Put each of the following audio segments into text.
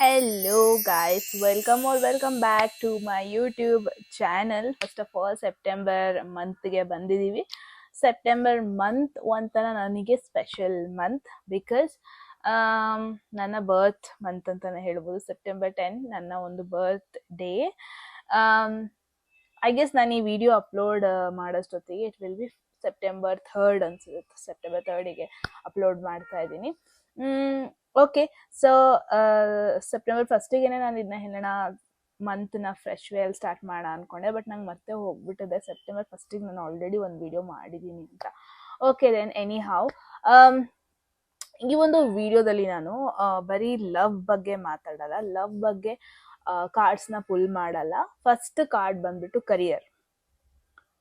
Hello guys, welcome back to my YouTube channel. First of all, September month ಗೆ ಬಂದಿದೀವಿ. September month ಒಂಥರ ನನಗೆ special month because ನನ್ನ ಬರ್ತ್ month ಅಂತಾನೆ ಹೇಳ್ಬೋದು. September 10 ನನ್ನ ಒಂದು ಬರ್ತ್ ಡೇ. ಐ ಗೆಸ್ ನಾನು ಈ ವಿಡಿಯೋ ಅಪ್ಲೋಡ್ ಮಾಡೋಷ್ಟೊತ್ತಿಗೆ it will be September 3rd ಅನ್ಸುತ್ತೆ. September 3rd ಅಪ್ಲೋಡ್ ಮಾಡ್ತಾ ಇದ್ದೀನಿ. ಓಕೆ, ಸೊ September 1st ನಾನು ಇದನ್ನ ಹೇಳೋಣ ಮಂತ್ನ ಫ್ರೆಶ್ ವೇಲ್ ಸ್ಟಾರ್ಟ್ ಮಾಡೋಣ ಅನ್ಕೊಂಡೆ, ಬಟ್ ನಂಗೆ ಮತ್ತೆ ಹೋಗ್ಬಿಟ್ಟಿದೆ. September 1st ನಾನು ಆಲ್ರೆಡಿ ಒಂದು ವಿಡಿಯೋ ಮಾಡಿದ್ದೀನಿ ಅಂತ. ಓಕೆ ದೆನ್ ಎನಿ ಹೌ, ಈ ಒಂದು ವಿಡಿಯೋದಲ್ಲಿ ನಾನು ಬರೀ ಲವ್ ಬಗ್ಗೆ ಮಾತಾಡಲ್ಲ, ಲವ್ ಬಗ್ಗೆ ಕಾರ್ಡ್ಸ್ನ ಪುಲ್ ಮಾಡಲ್ಲ. ಫಸ್ಟ್ ಕಾರ್ಡ್ ಬಂದ್ಬಿಟ್ಟು ಕರಿಯರ್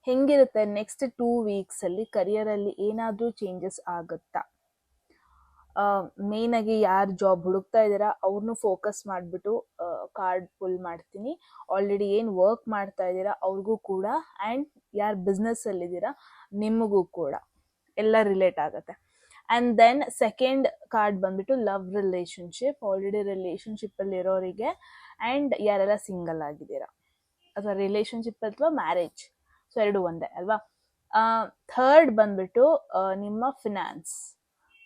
ಹೆಂಗಿರುತ್ತೆ, ನೆಕ್ಸ್ಟ್ 2 weeks ಅಲ್ಲಿ ಕರಿಯರಲ್ಲಿ ಏನಾದರೂ ಚೇಂಜಸ್ ಆಗುತ್ತಾ, ಮೇನ್ ಆಗಿ ಯಾರು ಜಾಬ್ ಹುಡುಕ್ತಾ ಇದ್ದೀರಾ ಅವ್ರನ್ನೂ ಫೋಕಸ್ ಮಾಡಿಬಿಟ್ಟು ಕಾರ್ಡ್ ಪುಲ್ ಮಾಡ್ತೀನಿ. ಆಲ್ರೆಡಿ ಏನು ವರ್ಕ್ ಮಾಡ್ತಾ ಇದ್ದೀರಾ ಅವ್ರಿಗೂ ಕೂಡ, ಆ್ಯಂಡ್ ಯಾರು ಬಿಸ್ನೆಸ್ಸಲ್ಲಿದ್ದೀರಾ ನಿಮಗೂ ಕೂಡ ಎಲ್ಲ ರಿಲೇಟ್ ಆಗುತ್ತೆ. ಆ್ಯಂಡ್ ದೆನ್ ಸೆಕೆಂಡ್ ಕಾರ್ಡ್ ಬಂದ್ಬಿಟ್ಟು ಲವ್ ರಿಲೇಶನ್ಶಿಪ್, ಆಲ್ರೆಡಿ ರಿಲೇಶನ್ಶಿಪ್ಪಲ್ಲಿ ಇರೋರಿಗೆ, ಆ್ಯಂಡ್ ಯಾರೆಲ್ಲ ಸಿಂಗಲ್ ಆಗಿದ್ದೀರಾ ಅಥವಾ ರಿಲೇಶನ್ಶಿಪ್ ಅಥವಾ ಮ್ಯಾರೇಜ್, ಸೊ ಎರಡು ಒಂದೇ ಅಲ್ವಾ. ಥರ್ಡ್ ಬಂದ್ಬಿಟ್ಟು ನಿಮ್ಮ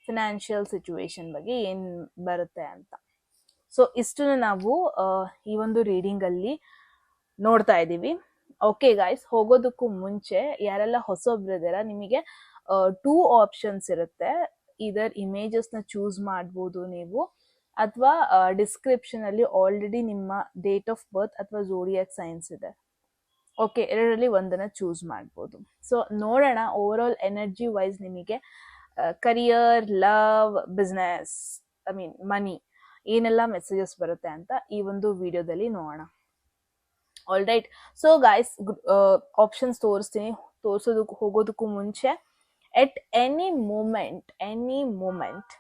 ಫಿನಾನ್ಷಿಯಲ್ ಸಿಚುವೇಶನ್ ಬಗ್ಗೆ ಏನು ಬರುತ್ತೆ ಅಂತ. ಸೊ ಇಷ್ಟನ್ನು ನಾವು ಈ ಒಂದು ರೀಡಿಂಗಲ್ಲಿ ನೋಡ್ತಾ ಇದ್ದೀವಿ. ಓಕೆ ಗಾಯ್ಸ್, ಹೋಗೋದಕ್ಕೂ ಮುಂಚೆ ಯಾರೆಲ್ಲ ಹೊಸೊಬ್ರಿದ್ದೀರಾ, ನಿಮಗೆ 2 ಆಪ್ಷನ್ಸ್ ಇರುತ್ತೆ. ಇದರ್ ಇಮೇಜಸ್ನ ಚೂಸ್ ಮಾಡ್ಬೋದು ನೀವು, ಅಥವಾ ಡಿಸ್ಕ್ರಿಪ್ಷನಲ್ಲಿ ಆಲ್ರೆಡಿ ನಿಮ್ಮ ಡೇಟ್ ಆಫ್ ಬರ್ತ್ ಅಥವಾ ಝೋಡಿಯಾಕ್ ಸೈನ್ಸ್ ಇದೆ. ಓಕೆ, ಎರಡರಲ್ಲಿ ಒಂದನ್ನು ಚೂಸ್ ಮಾಡ್ಬೋದು. ಸೊ ನೋಡೋಣ ಓವರ್ ಆಲ್ ಎನರ್ಜಿ ವೈಸ್ ನಿಮಗೆ ಕರಿಯರ್, ಲವ್, ಬಿಸ್ನೆಸ್, ಮನಿ ಏನೆಲ್ಲ ಮೆಸೇಜಸ್ ಬರುತ್ತೆ ಅಂತ ಈ ಒಂದು ವಿಡಿಯೋದಲ್ಲಿ ನೋಡೋಣ. All right, so guys options ತೋರಿಸ್ತೀನಿ. ಹೋಗೋದಕ್ಕೂ ಮುಂಚೆ ಎಟ್ ಎನಿ ಮೂಮೆಂಟ್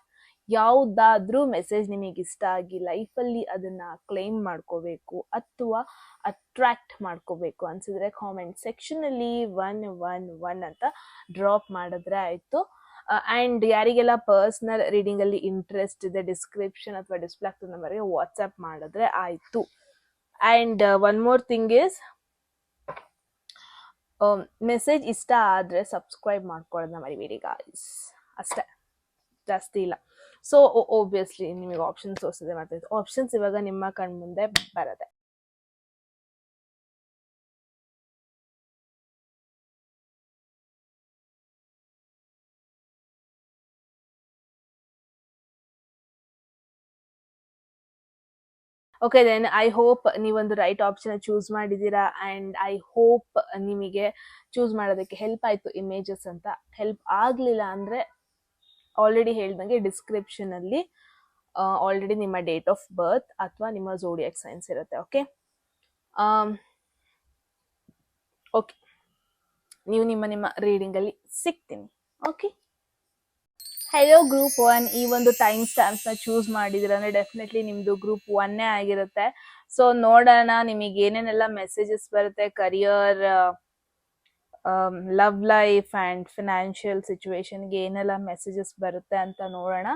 ಯಾವುದಾದ್ರೂ ಮೆಸೇಜ್ ನಿಮಗೆ ಇಷ್ಟ ಆಗಿ ಲೈಫಲ್ಲಿ ಅದನ್ನ ಕ್ಲೈಮ್ ಮಾಡ್ಕೋಬೇಕು ಅಥವಾ ಅಟ್ರಾಕ್ಟ್ ಮಾಡ್ಕೋಬೇಕು ಅನ್ಸಿದ್ರೆ ಕಾಮೆಂಟ್ ಸೆಕ್ಷನಲ್ಲಿ 111 ಅಂತ ಡ್ರಾಪ್ ಮಾಡಿದ್ರೆ ಆಯಿತು. ಆ್ಯಂಡ್ ಯಾರಿಗೆಲ್ಲ ಪರ್ಸ್ನಲ್ ರೀಡಿಂಗಲ್ಲಿ ಇಂಟ್ರೆಸ್ಟ್ ಇದೆ, ಡಿಸ್ಕ್ರಿಪ್ಷನ್ ಅಥವಾ ಡಿಸ್ಪ್ಲೇ ಆಗ್ತದೆ ನಂಬರ್ಗೆ ವಾಟ್ಸಪ್ ಮಾಡಿದ್ರೆ ಆಯಿತು. And one more thing is, message ಇಷ್ಟ ಆದರೆ ಸಬ್ಸ್ಕ್ರೈಬ್ ಮಾಡ್ಕೊಳ್ಳೋದನ್ನ ಮರಿಬೇಡಿ ಗಾಯ್ಸ್, ಅಷ್ಟೇ, ಜಾಸ್ತಿ ಇಲ್ಲ. ಸೊ ಓಬ್ವಿಯಸ್ಲಿ ನಿಮಗೆ ಆಪ್ಷನ್ಸ್ ತೋರಿಸಿದೆ ಮಾಡ್ತಾ ಆಪ್ಷನ್ಸ್ ಇವಾಗ ನಿಮ್ಮ ಕಣ್ಮುಂದೆ ಬರುತ್ತೆ. ಓಕೆ ದೆನ್ ಐ ಹೋಪ್ ನೀವೊಂದು ರೈಟ್ ಆಪ್ಷನ್ ಚೂಸ್ ಮಾಡಿದ್ದೀರಾ, ಆ್ಯಂಡ್ ಐ ಹೋಪ್ ನಿಮಗೆ ಚೂಸ್ ಮಾಡೋದಕ್ಕೆ ಹೆಲ್ಪ್ ಆಯಿತು ಇಮೇಜಸ್ ಅಂತ. ಹೆಲ್ಪ್ ಆಗಲಿಲ್ಲ ಅಂದರೆ ಆಲ್ರೆಡಿ ಹೇಳ್ದಂಗೆ ಡಿಸ್ಕ್ರಿಪ್ಷನಲ್ಲಿ ಆಲ್ರೆಡಿ ನಿಮ್ಮ ಡೇಟ್ ಆಫ್ ಬರ್ತ್ ಅಥವಾ ನಿಮ್ಮ ಝೋಡಿಯಾಕ್ ಸೈನ್ಸ್ ಇರುತ್ತೆ. ಓಕೆ ಓಕೆ, ನೀವು ನಿಮ್ಮ ರೀಡಿಂಗಲ್ಲಿ ಸಿಗ್ತೀನಿ. ಓಕೆ, ಹೆಲೋ ಗ್ರೂಪ್ 1, ಈ ಒಂದು ಟೈಮ್ ಸ್ಟ್ಯಾಂಪ್ಸ್ನ ಚೂಸ್ ಮಾಡಿದ್ರೆ ಅಂದರೆ ಡೆಫಿನೆಟ್ಲಿ ನಿಮ್ಮದು ಗ್ರೂಪ್ 1 ಆಗಿರುತ್ತೆ. ಸೊ ನೋಡೋಣ ನಿಮಗೆ ಏನೇನೆಲ್ಲ ಮೆಸೇಜಸ್ ಬರುತ್ತೆ, career, love life and financial ಸಿಚುವೇಶನ್ಗೆ ಏನೆಲ್ಲ ಮೆಸೇಜಸ್ ಬರುತ್ತೆ ಅಂತ ನೋಡೋಣ.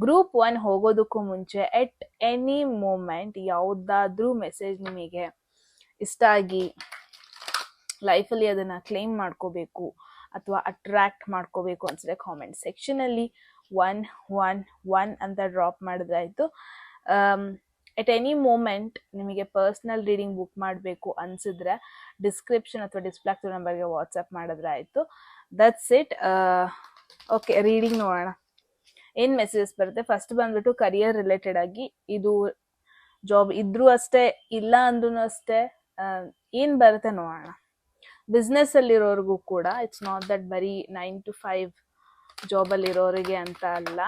ಗ್ರೂಪ್ 1 ಹೋಗೋದಕ್ಕೂ ಮುಂಚೆ ಎಟ್ ಎನಿ ಮೂಮೆಂಟ್ ಯಾವುದಾದ್ರೂ ಮೆಸೇಜ್ ನಿಮಗೆ ಇಷ್ಟ ಆಗಿ ಲೈಫಲ್ಲಿ ಅದನ್ನು ಕ್ಲೈಮ್ ಮಾಡ್ಕೋಬೇಕು ಅಥವಾ ಅಟ್ರಾಕ್ಟ್ ಮಾಡ್ಕೋಬೇಕು ಅನ್ಸಿದ್ರೆ ಕಾಮೆಂಟ್ ಸೆಕ್ಷನಲ್ಲಿ 111 ಅಂತ ಡ್ರಾಪ್ ಮಾಡಿದ್ರಾಯ್ತು. ಎಟ್ ಎನಿ ಮೂಮೆಂಟ್ ನಿಮಗೆ ಪರ್ಸ್ನಲ್ ರೀಡಿಂಗ್ ಬುಕ್ ಮಾಡಬೇಕು ಅನ್ಸಿದ್ರೆ ಡಿಸ್ಕ್ರಿಪ್ಷನ್ ಅಥವಾ ಡಿಸ್ಪ್ಲೇ ಆಗ್ತಿರೋ ನಂಬರ್ಗೆ ವಾಟ್ಸಪ್ ಮಾಡಿದ್ರೆ ಆಯಿತು. That's it. ಓಕೆ, ರೀಡಿಂಗ್ ನೋಡೋಣ ಏನು ಮೆಸೇಜಸ್ ಬರುತ್ತೆ. ಫಸ್ಟ್ ಬಂದ್ಬಿಟ್ಟು ಕರಿಯರ್ ರಿಲೇಟೆಡ್ ಆಗಿ, ಇದು ಜಾಬ್ ಇದ್ರೂ ಅಷ್ಟೇ ಇಲ್ಲ ಅಂದ್ರೂ ಅಷ್ಟೇ ಏನು ಬರುತ್ತೆ ನೋಡೋಣ. ಬಿಸ್ನೆಸ್ ಅಲ್ಲಿರೋರಿಗೂ ಕೂಡ, ಇಟ್ಸ್ ನಾಟ್ ದಟ್ ಬರೀ 9 to 5 ಜಾಬಲ್ಲಿರೋರಿಗೆ ಅಂತ ಅಲ್ಲ,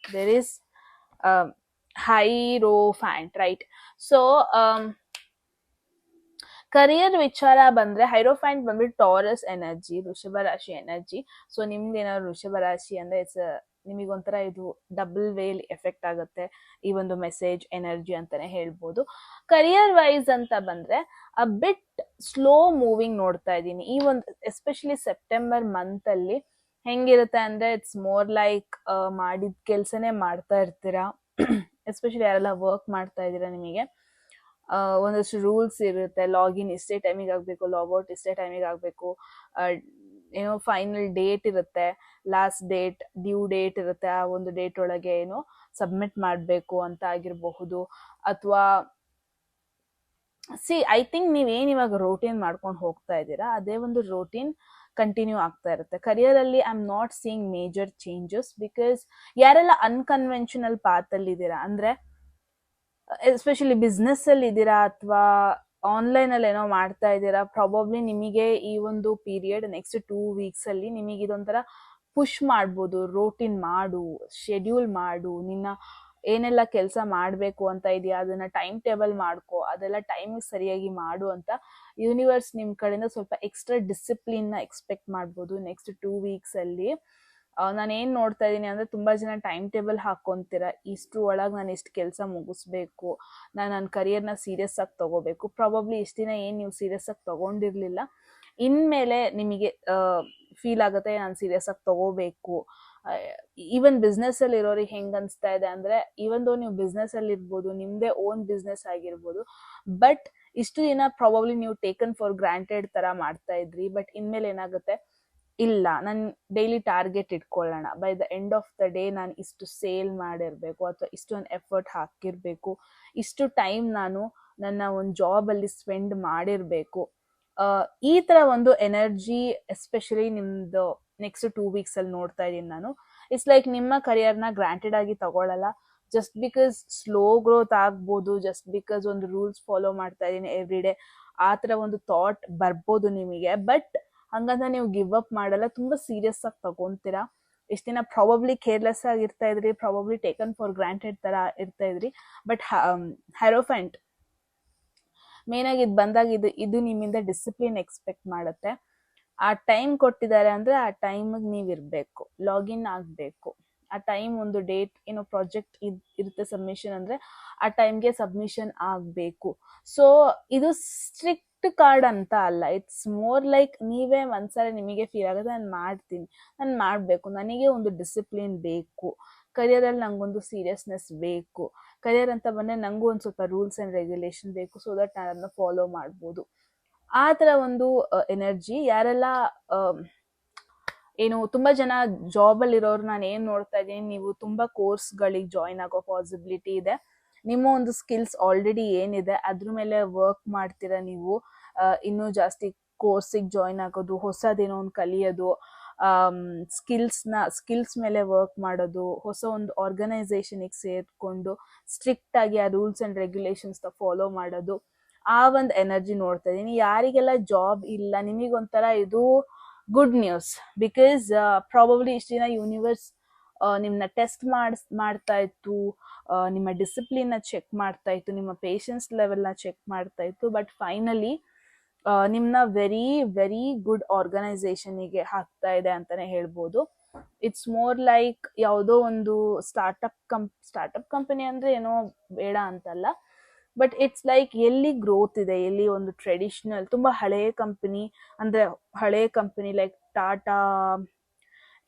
there is hierophant, right? So career ವಿಚಾರ ಬಂದ್ರೆ ಹೈರೋಫ್ಯಾಂಟ್ ಬಂದ್ಬಿಟ್ಟು ಟಾರಸ್ ಎನರ್ಜಿ, ವೃಷಭ ರಾಶಿ ಎನರ್ಜಿ. ಸೊ ನಿಮ್ದೇನಾದ್ರು ವೃಷಭ ರಾಶಿ ಅಂದ್ರೆ ಇಟ್ಸ್ ನಿಮಗೊಂಥರ ಇದು ಡಬಲ್ ವೇಲ್ ಎಫೆಕ್ಟ್ ಆಗುತ್ತೆ ಈ ಒಂದು ಮೆಸೇಜ್ ಎನರ್ಜಿ ಅಂತಾನೆ ಹೇಳ್ಬೋದು. ಕರಿಯರ್ ವೈಸ್ ಅಂತ ಬಂದ್ರೆ ಅ ಬಿಟ್ ಸ್ಲೋ ಮೂವಿಂಗ್ ನೋಡ್ತಾ ಇದ್ದೀನಿ ಈ ಒಂದು ಎಸ್ಪೆಷಲಿ ಸೆಪ್ಟೆಂಬರ್ ಮಂತ್ ಅಲ್ಲಿ. ಹೆಂಗಿರುತ್ತೆ ಅಂದ್ರೆ ಇಟ್ಸ್ ಮೋರ್ ಲೈಕ್ ಮಾಡಿದ ಕೆಲ್ಸನೇ ಮಾಡ್ತಾ ಇರ್ತೀರಾ, ಎಸ್ಪೆಷಲಿ ಯಾರೆಲ್ಲ ವರ್ಕ್ ಮಾಡ್ತಾ ಇದ್ದೀರಾ ನಿಮಗೆ ಒಂದಷ್ಟು ರೂಲ್ಸ್ ಇರುತ್ತೆ. ಲಾಗಿನ್ ಇಷ್ಟೇ ಟೈಮಿಗೆ ಆಗಬೇಕು, ಲಾಗೌಟ್ ಇಷ್ಟೇ ಟೈಮಿಗೆ ಆಗಬೇಕು, ಏನೋ ಫೈನಲ್ ಡೇಟ್ ಇರುತ್ತೆ, ಲಾಸ್ಟ್ ಡೇಟ್, ಡ್ಯೂ ಡೇಟ್ ಇರುತ್ತೆ, ಆ ಒಂದು ಡೇಟ್ ಒಳಗೆ ಏನೋ ಸಬ್ಮಿಟ್ ಮಾಡಬೇಕು ಅಂತ ಆಗಿರಬಹುದು. ಅಥವಾ ಐ ಥಿಂಕ್ ನೀವೇನು ಇವಾಗ ರೋಟೀನ್ ಮಾಡ್ಕೊಂಡು ಹೋಗ್ತಾ ಇದ್ದೀರಾ ಅದೇ ಒಂದು ರೋಟೀನ್ ಕಂಟಿನ್ಯೂ ಆಗ್ತಾ ಇರುತ್ತೆ. ಕರಿಯರ್ ಅಲ್ಲಿ I am not seeing major changes, because ಯಾರೆಲ್ಲ ಅನ್ಕನ್ವೆನ್ಷನಲ್ ಪಾತ್ ಅಲ್ಲಿ ಇದ್ದೀರಾ, ಅಂದ್ರೆ ಎಸ್ಪೆಷಲಿ ಬಿಸ್ನೆಸ್ ಅಲ್ಲಿ ಇದ್ದೀರಾ ಅಥವಾ ಆನ್ಲೈನ್ ಅಲ್ಲಿ ಏನೋ ಮಾಡ್ತಾ ಇದ್ದೀರಾ, ಪ್ರಾಬಬ್ಲಿ ನಿಮಗೆ ಈ ಒಂದು ಪೀರಿಯಡ್ ನೆಕ್ಸ್ಟ್ 2 weeks ಅಲ್ಲಿ ನಿಮಗೆ ಇದೊಂಥರ ಪುಷ್ ಮಾಡ್ಬೋದು. ರೋಟೀನ್ ಮಾಡು, ಶೆಡ್ಯೂಲ್ ಮಾಡು, ನಿನ್ನ ಏನೆಲ್ಲ ಕೆಲಸ ಮಾಡಬೇಕು ಅಂತ ಇದೆಯಾ ಅದನ್ನ ಟೈಮ್ ಟೇಬಲ್ ಮಾಡ್ಕೋ, ಅದೆಲ್ಲ ಟೈಮಿಗೆ ಸರಿಯಾಗಿ ಮಾಡು ಅಂತ ಯೂನಿವರ್ಸ್ ನಿಮ್ ಕಡೆಯಿಂದ ಸ್ವಲ್ಪ ಎಕ್ಸ್ಟ್ರಾ ಡಿಸಿಪ್ಲಿನ್ ನ ಎಕ್ಸ್ಪೆಕ್ಟ್ ಮಾಡ್ಬೋದು ನೆಕ್ಸ್ಟ್ 2 weeks ಅಲ್ಲಿ. ನಾನು ಏನ್ ನೋಡ್ತಾ ಇದ್ದೀನಿ ಅಂದ್ರೆ ತುಂಬಾ ಜನ ಟೈಮ್ ಟೇಬಲ್ ಹಾಕೊಂತೀರ, ಇಷ್ಟು ಒಳಗೆ ನಾನು ಇಷ್ಟು ಕೆಲಸ ಮುಗಿಸ್ಬೇಕು, ನಾನು ನನ್ನ ಕರಿಯರ್ನ ಸೀರಿಯಸ್ ಆಗಿ ತಗೋಬೇಕು. ಪ್ರಾಬಬ್ಲಿ ಇಷ್ಟು ದಿನ ಏನ್ ನೀವು ಸೀರಿಯಸ್ ಆಗಿ ತಗೊಂಡಿರ್ಲಿಲ್ಲ, ಇನ್ಮೇಲೆ ನಿಮಗೆ ಫೀಲ್ ಆಗುತ್ತೆ ನಾನು ಸೀರಿಯಸ್ ಆಗಿ ತಗೋಬೇಕು. ಈವನ್ ಬಿಸ್ನೆಸ್ ಅಲ್ಲಿ ಇರೋರಿಗೆ ಹೆಂಗ್ ಅನ್ಸ್ತಾ ಇದೆ ಅಂದ್ರೆ, ಈವನ್ ದೋ ನೀವು ಬಿಸ್ನೆಸ್ ಅಲ್ಲಿ ಇರ್ಬೋದು, ನಿಮ್ದೇ ಓನ್ ಬಿಸ್ನೆಸ್ ಆಗಿರ್ಬೋದು, ಬಟ್ ಇಷ್ಟು ದಿನ ಪ್ರಾಬಬ್ಲಿ ನೀವು ಟೇಕನ್ ಫಾರ್ ಗ್ರಾಂಟೆಡ್ ತರ ಮಾಡ್ತಾ ಇದ್ರಿ. ಬಟ್ ಇನ್ಮೇಲೆ ಏನಾಗುತ್ತೆ, ಇಲ್ಲ ನಾನು ಡೈಲಿ ಟಾರ್ಗೆಟ್ ಇಟ್ಕೊಳ್ಳೋಣ, by the end of the day ನಾನು ಇಷ್ಟು ಸೇಲ್ ಮಾಡಿರ್ಬೇಕು ಅಥವಾ ಇಷ್ಟೊಂದು ಎಫರ್ಟ್ ಹಾಕಿರ್ಬೇಕು, ಇಷ್ಟು ಟೈಮ್ ನಾನು ನನ್ನ ಒಂದು ಜಾಬ್ ಅಲ್ಲಿ ಸ್ಪೆಂಡ್ ಮಾಡಿರ್ಬೇಕು. ಈ ತರ ಒಂದು ಎನರ್ಜಿ ಎಸ್ಪೆಷಲಿ ನಿಮ್ದು ನೆಕ್ಸ್ಟ್ 2 weeks ಅಲ್ಲಿ ನೋಡ್ತಾ ಇದೀನಿ ನಾನು. ಇಟ್ಸ್ ಲೈಕ್ ನಿಮ್ಮ ಕರಿಯರ್ನ ಗ್ರಾಂಟೆಡ್ ಆಗಿ ತಗೊಳ್ಳಲ್ಲ. ಜಸ್ಟ್ ಬಿಕಾಸ್ ಸ್ಲೋ ಗ್ರೋತ್ ಆಗ್ಬೋದು, ಜಸ್ಟ್ ಬಿಕಾಸ್ ಒಂದು ರೂಲ್ಸ್ ಫಾಲೋ ಮಾಡ್ತಾ ಇದೀನಿ ಎವ್ರಿ ಡೇ, ಆ ತರ ಒಂದು ಥಾಟ್ ಬರ್ಬೋದು ನಿಮಗೆ. ಬಟ್ ಹಂಗಂತ ನೀವು ಗಿವ್ ಅಪ್ ಮಾಡಲ್ಲ, ತುಂಬಾ ಸೀರಿಯಸ್ ಆಗಿ ತಗೊಂತೀರಾ. ಇಷ್ಟ ದಿನ ಪ್ರಾಬಬ್ಲಿ ಕೇರ್ಲೆಸ್ ಆಗಿ ಇರ್ತಾ ಇದ್ರಿ, ಪ್ರಾಬಬ್ಲಿ ಟೇಕನ್ ಫಾರ್ ಗ್ರಾಂಟೆಡ್ ತರ ಇರ್ತಾ ಇದ್ರಿ. ಬಟ್ ಹ್ಯಾರೋಫೆಂಟ್ ಮೇನ್ ಆಗಿ ಇದು ಬಂದಾಗ ಇದು ನಿಮ್ಮಿಂದ ಡಿಸಿಪ್ಲಿನ್ ಎಕ್ಸ್ಪೆಕ್ಟ್ ಮಾಡುತ್ತೆ. ಆ ಟೈಮ್ ಕೊಟ್ಟಿದ್ದಾರೆ ಅಂದ್ರೆ ಆ ಟೈಮಿಗೆ ನೀವು ಇರ್ಬೇಕು, ಲಾಗಿನ್ ಆಗ್ಬೇಕು. ಆ ಟೈಮ್ ಒಂದು ಡೇಟ್ ಏನೋ ಪ್ರಾಜೆಕ್ಟ್ ಇರುತ್ತೆ ಸಬ್ಮಿಷನ್ ಅಂದ್ರೆ ಆ ಟೈಮ್ಗೆ ಸಬ್ಮಿಷನ್ ಆಗ್ಬೇಕು. ಸೊ ಇದು ಸ್ಟ್ರಿಕ್ಟ್ ಕಾರ್ಡ್ ಅಂತ ಅಲ್ಲ, ಇಟ್ಸ್ ಮೋರ್ ಲೈಕ್ ನೀವೇ ಒಂದ್ಸಲ ನಿಮಗೆ ಫೀಲ್ ಆಗುತ್ತೆ ನಾನು ಮಾಡ್ತೀನಿ, ನಾನು ಮಾಡಬೇಕು, ನನಗೆ ಒಂದು ಡಿಸಿಪ್ಲಿನ್ ಬೇಕು, ಕರಿಯರಲ್ಲಿ ನಂಗೊಂದು ಸೀರಿಯಸ್ನೆಸ್ ಬೇಕು, ಕರಿಯರ್ ಅಂತ ಬಂದ್ರೆ ನಂಗೂ ಒಂದು ಸ್ವಲ್ಪ ರೂಲ್ಸ್ ಅಂಡ್ ರೆಗ್ಯುಲೇಷನ್ ಬೇಕು, ಸೊ ದಟ್ ನಾನು ಅದನ್ನ ಫಾಲೋ ಮಾಡ್ಬೋದು. ಆ ಥರ ಒಂದು ಎನರ್ಜಿ ಯಾರೆಲ್ಲ ಏನು ತುಂಬಾ ಜನ ಜಾಬ್ ಅಲ್ಲಿ ಇರೋರು ನಾನು ಏನ್ ನೋಡ್ತಾ ಇದ್ದೀನಿ, ನೀವು ತುಂಬಾ ಕೋರ್ಸ್ಗಳಿಗೆ ಜಾಯಿನ್ ಆಗೋ ಪಾಸಿಬಿಲಿಟಿ ಇದೆ. ನಿಮ್ಮ ಒಂದು ಸ್ಕಿಲ್ಸ್ ಆಲ್ರೆಡಿ ಏನಿದೆ ಅದ್ರ ಮೇಲೆ ವರ್ಕ್ ಮಾಡ್ತೀರಾ ನೀವು. ಇನ್ನೂ ಜಾಸ್ತಿ ಕೋರ್ಸಿಗೆ ಜಾಯಿನ್ ಆಗೋದು, ಹೊಸದೇನೋ ಒಂದು ಕಲಿಯೋದು, ಸ್ಕಿಲ್ಸ್ ಮೇಲೆ ವರ್ಕ್ ಮಾಡೋದು, ಹೊಸ ಒಂದು ಆರ್ಗನೈಸೇಷನ್ಗೆ ಸೇರ್ಕೊಂಡು ಸ್ಟ್ರಿಕ್ಟ್ ಆಗಿ ಆ ರೂಲ್ಸ್ ಅಂಡ್ ರೆಗ್ಯುಲೇಷನ್ಸ್ ಫಾಲೋ ಮಾಡೋದು, ಆ ಒಂದು ಎನರ್ಜಿ ನೋಡ್ತಾ ಇದೀನಿ. ಯಾರಿಗೆಲ್ಲ ಜಾಬ್ ಇಲ್ಲ ನಿಮಗೊಂಥರ ಇದು ಗುಡ್ ನ್ಯೂಸ್, ಬಿಕಾಸ್ ಪ್ರಾಬಬ್ಲಿ ಇಷ್ಟು ದಿನ ಯೂನಿವರ್ಸ್ ನಿಮ್ಮನ್ನ ಟೆಸ್ಟ್ ಮಾಡ್ತಾ ಇತ್ತು, ನಿಮ್ಮ ಡಿಸಿಪ್ಲಿನ್ ಚೆಕ್ ಮಾಡ್ತಾ ಇತ್ತು, ನಿಮ್ಮ ಪೇಷನ್ಸ್ ಲೆವೆಲ್ನ ಚೆಕ್ ಮಾಡ್ತಾ ಇತ್ತು. ಬಟ್ ಫೈನಲಿ ನಿಮ್ಮನ್ನ ವೆರಿ ವೆರಿ ಗುಡ್ ಆರ್ಗನೈಸೇಷನ್ಗೆ ಹಾಕ್ತಾ ಇದೆ ಅಂತಾನೆ ಹೇಳ್ಬೋದು. ಇಟ್ಸ್ ಮೋರ್ ಲೈಕ್ ಯಾವುದೋ ಒಂದು ಸ್ಟಾರ್ಟ್ಅಪ್ ಕಂಪನಿ ಅಂದ್ರೆ ಏನೋ ಬೇಡ ಅಂತಲ್ಲ, ಬಟ್ ಇಟ್ಸ್ ಲೈಕ್ ಎಲ್ಲಿ ಗ್ರೋತ್ ಇದೆ, ಎಲ್ಲಿ ಒಂದು ಟ್ರೆಡಿಷನಲ್ ತುಂಬಾ ಹಳೆಯ ಕಂಪನಿ ಲೈಕ್ ಟಾಟಾ,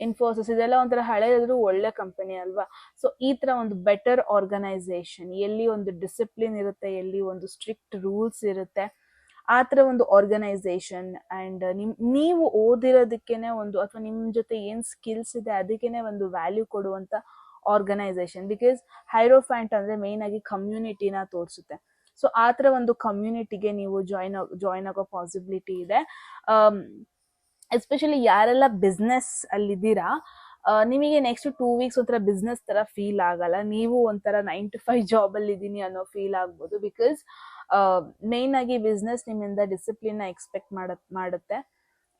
ಇನ್ಫೋಸಿಸ್, ಇದೆಲ್ಲ ಒಂಥರ ಹಳೆಯಾದ್ರೂ ಒಳ್ಳೆ ಕಂಪನಿ ಅಲ್ವಾ. ಸೊ ಈ ತರ ಒಂದು ಬೆಟರ್ ಆರ್ಗನೈಸೇಷನ್, ಎಲ್ಲಿ ಒಂದು ಡಿಸಿಪ್ಲಿನ್ ಇರುತ್ತೆ, ಎಲ್ಲಿ ಒಂದು ಸ್ಟ್ರಿಕ್ಟ್ ರೂಲ್ಸ್ ಇರುತ್ತೆ, ಆ ತರ ಒಂದು ಆರ್ಗನೈಸೇಷನ್. ಅಂಡ್ ನೀವು ಓದಿರೋದಕ್ಕೇನೆ ಒಂದು, ಅಥವಾ ನಿಮ್ ಜೊತೆ ಏನ್ ಸ್ಕಿಲ್ಸ್ ಇದೆ ಅದಕ್ಕೇನೆ ಒಂದು ವ್ಯಾಲ್ಯೂ ಕೊಡುವಂತ ಆರ್ಗನೈಸೇಷನ್. ಬಿಕಾಸ್ ಹೈರೋಫ್ಯಾಂಟ್ ಅಂದ್ರೆ ಮೇನ್ ಆಗಿ ಕಮ್ಯುನಿಟಿನ ತೋರಿಸುತ್ತೆ. ಸೊ ಆ ತರ ಒಂದು ಕಮ್ಯುನಿಟಿಗೆ ನೀವು ಜಾಯಿನ್ ಆಗೋ ಪಾಸಿಬಿಲಿಟಿ ಇದೆ. ಎಸ್ಪೆಷಲಿ ಯಾರೆಲ್ಲ ಬಿಸ್ನೆಸ್ ಅಲ್ಲಿದ್ದೀರಾ, ನಿಮಗೆ ನೆಕ್ಸ್ಟ್ 2 weeks ಒಂಥರ ಬಿಸ್ನೆಸ್ ತರ ಫೀಲ್ ಆಗಲ್ಲ, ನೀವು ಒಂಥರ 9 to 5 ಜಾಬ್ ಅಲ್ಲಿ ಇದ್ದೀನಿ ಅನ್ನೋ ಫೀಲ್ ಆಗ್ಬೋದು. ಬಿಕಾಸ್ ಮೇನ್ ಆಗಿ ಬಿಸ್ನೆಸ್ ನಿಮ್ಮಿಂದ ಡಿಸಿಪ್ಲಿನ್ ಎಕ್ಸ್ಪೆಕ್ಟ್ ಮಾಡುತ್ತೆ,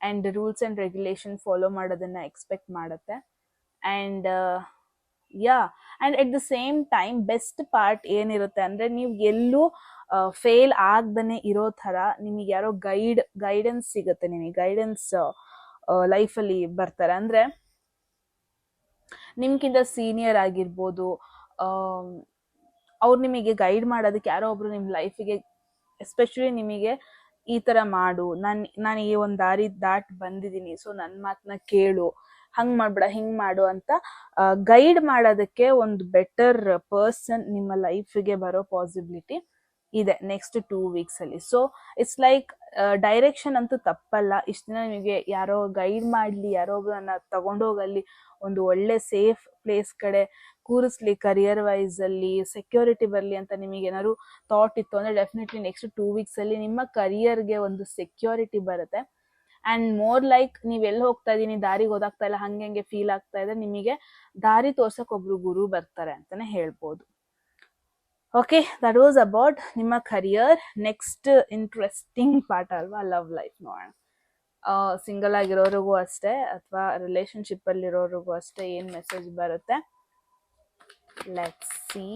and rules and regulation follow ಮಾಡೋದನ್ನ ಎಕ್ಸ್ಪೆಕ್ಟ್ ಮಾಡುತ್ತೆ. And and at the same time best part ಏನಿರುತ್ತೆ ಅಂದ್ರೆ, ನೀವು ಎಲ್ಲೂ ಫೇಲ್ ಆಗ್ದನೆ ಇರೋ ತರ ನಿಮಗೆ ಯಾರೋ ಗೈಡೆನ್ಸ್ ಸಿಗುತ್ತೆ. ನಿಮಗೆ ಗೈಡೆನ್ಸ್ ಲೈಫಲ್ಲಿ ಬರ್ತಾರೆ, ಅಂದ್ರೆ ನಿಮ್ಗಿಂತ ಸೀನಿಯರ್ ಆಗಿರ್ಬೋದು, ಅವ್ರು ನಿಮಗೆ ಗೈಡ್ ಮಾಡೋದಕ್ಕೆ ಯಾರೋ ಒಬ್ರು ನಿಮ್ ಲೈಫಿಗೆ, ಎಸ್ಪೆಷಲಿ ನಿಮಗೆ ಈ ತರ ಮಾಡು, ನಾನು ಈ ಒಂದು ದಾರಿ ದಾಟ್ ಬಂದಿದ್ದೀನಿ, ಸೊ ನನ್ನ ಮಾತನ್ನ ಕೇಳು, ಹಂಗ್ ಮಾಡ್ಬೇಡ ಹಿಂಗ್ ಮಾಡು ಅಂತ ಗೈಡ್ ಮಾಡೋದಕ್ಕೆ ಒಂದು ಬೆಟರ್ ಪರ್ಸನ್ ನಿಮ್ಮ ಲೈಫ್ಗೆ ಬರೋ ಪಾಸಿಬಿಲಿಟಿ ಇದೆ ನೆಕ್ಸ್ಟ್ 2 weeks ಅಲ್ಲಿ. ಸೊ ಇಟ್ಸ್ ಲೈಕ್ ಡೈರೆಕ್ಷನ್ ಅಂತೂ ತಪ್ಪಲ್ಲ. ಇಷ್ಟ ದಿನ ನಿಮಗೆ ಯಾರೋ ಗೈಡ್ ಮಾಡ್ಲಿ, ಯಾರೋ ಒಬ್ಬರನ್ನ ತಗೊಂಡೋಗಲ್ಲಿ ಒಂದು ಒಳ್ಳೆ ಸೇಫ್ ಪ್ಲೇಸ್ ಕಡೆ ಕೂರಿಸ್ಲಿ, ಕರಿಯರ್ ವೈಸ್ ಅಲ್ಲಿ ಸೆಕ್ಯೂರಿಟಿ ಬರಲಿ ಅಂತ ನಿಮಗೆ ಏನಾದ್ರು ಥಾಟ್ ಇತ್ತು ಅಂದ್ರೆ ಡೆಫಿನೆಟ್ಲಿ ನೆಕ್ಸ್ಟ್ 2 weeks ಅಲ್ಲಿ ನಿಮ್ಮ ಕರಿಯರ್ಗೆ ಒಂದು ಸೆಕ್ಯೂರಿಟಿ ಬರುತ್ತೆ. ಅಂಡ್ ಮೋರ್ ಲೈಕ್ ನೀವ್ ಎಲ್ಲಿ ಹೋಗ್ತಾ ಇದೀನಿ, ದಾರಿಗೆ ಓದಾಗ್ತಾ ಇಲ್ಲ, ಹಂಗೆ ಫೀಲ್ ಆಗ್ತಾ ಇದೆ, ನಿಮಗೆ ದಾರಿ ತೋರ್ಸಕ್ ಒಬ್ರು ಗುರು ಬರ್ತಾರೆ ಅಂತಾನೆ ಹೇಳ್ಬೋದು. ಓಕೆ, ದಟ್ ವಾಸ್ ಅಬೌಟ್ ನಿಮ್ಮ ಕರಿಯರ್. ನೆಕ್ಸ್ಟ್ ಇಂಟ್ರೆಸ್ಟಿಂಗ್ ಪಾರ್ಟ್ ಅಲ್ವಾ, ಲವ್ ಲೈಫ್ ನೋಡೋಣ. ಸಿಂಗಲ್ ಆಗಿರೋರಿಗೂ ಅಷ್ಟೇ ಅಥವಾ ರಿಲೇಶನ್ಶಿಪ್ ಅಲ್ಲಿರೋರಿಗೂ ಅಷ್ಟೇ ಏನ್ ಮೆಸೇಜ್ ಬರುತ್ತೆ, let's see.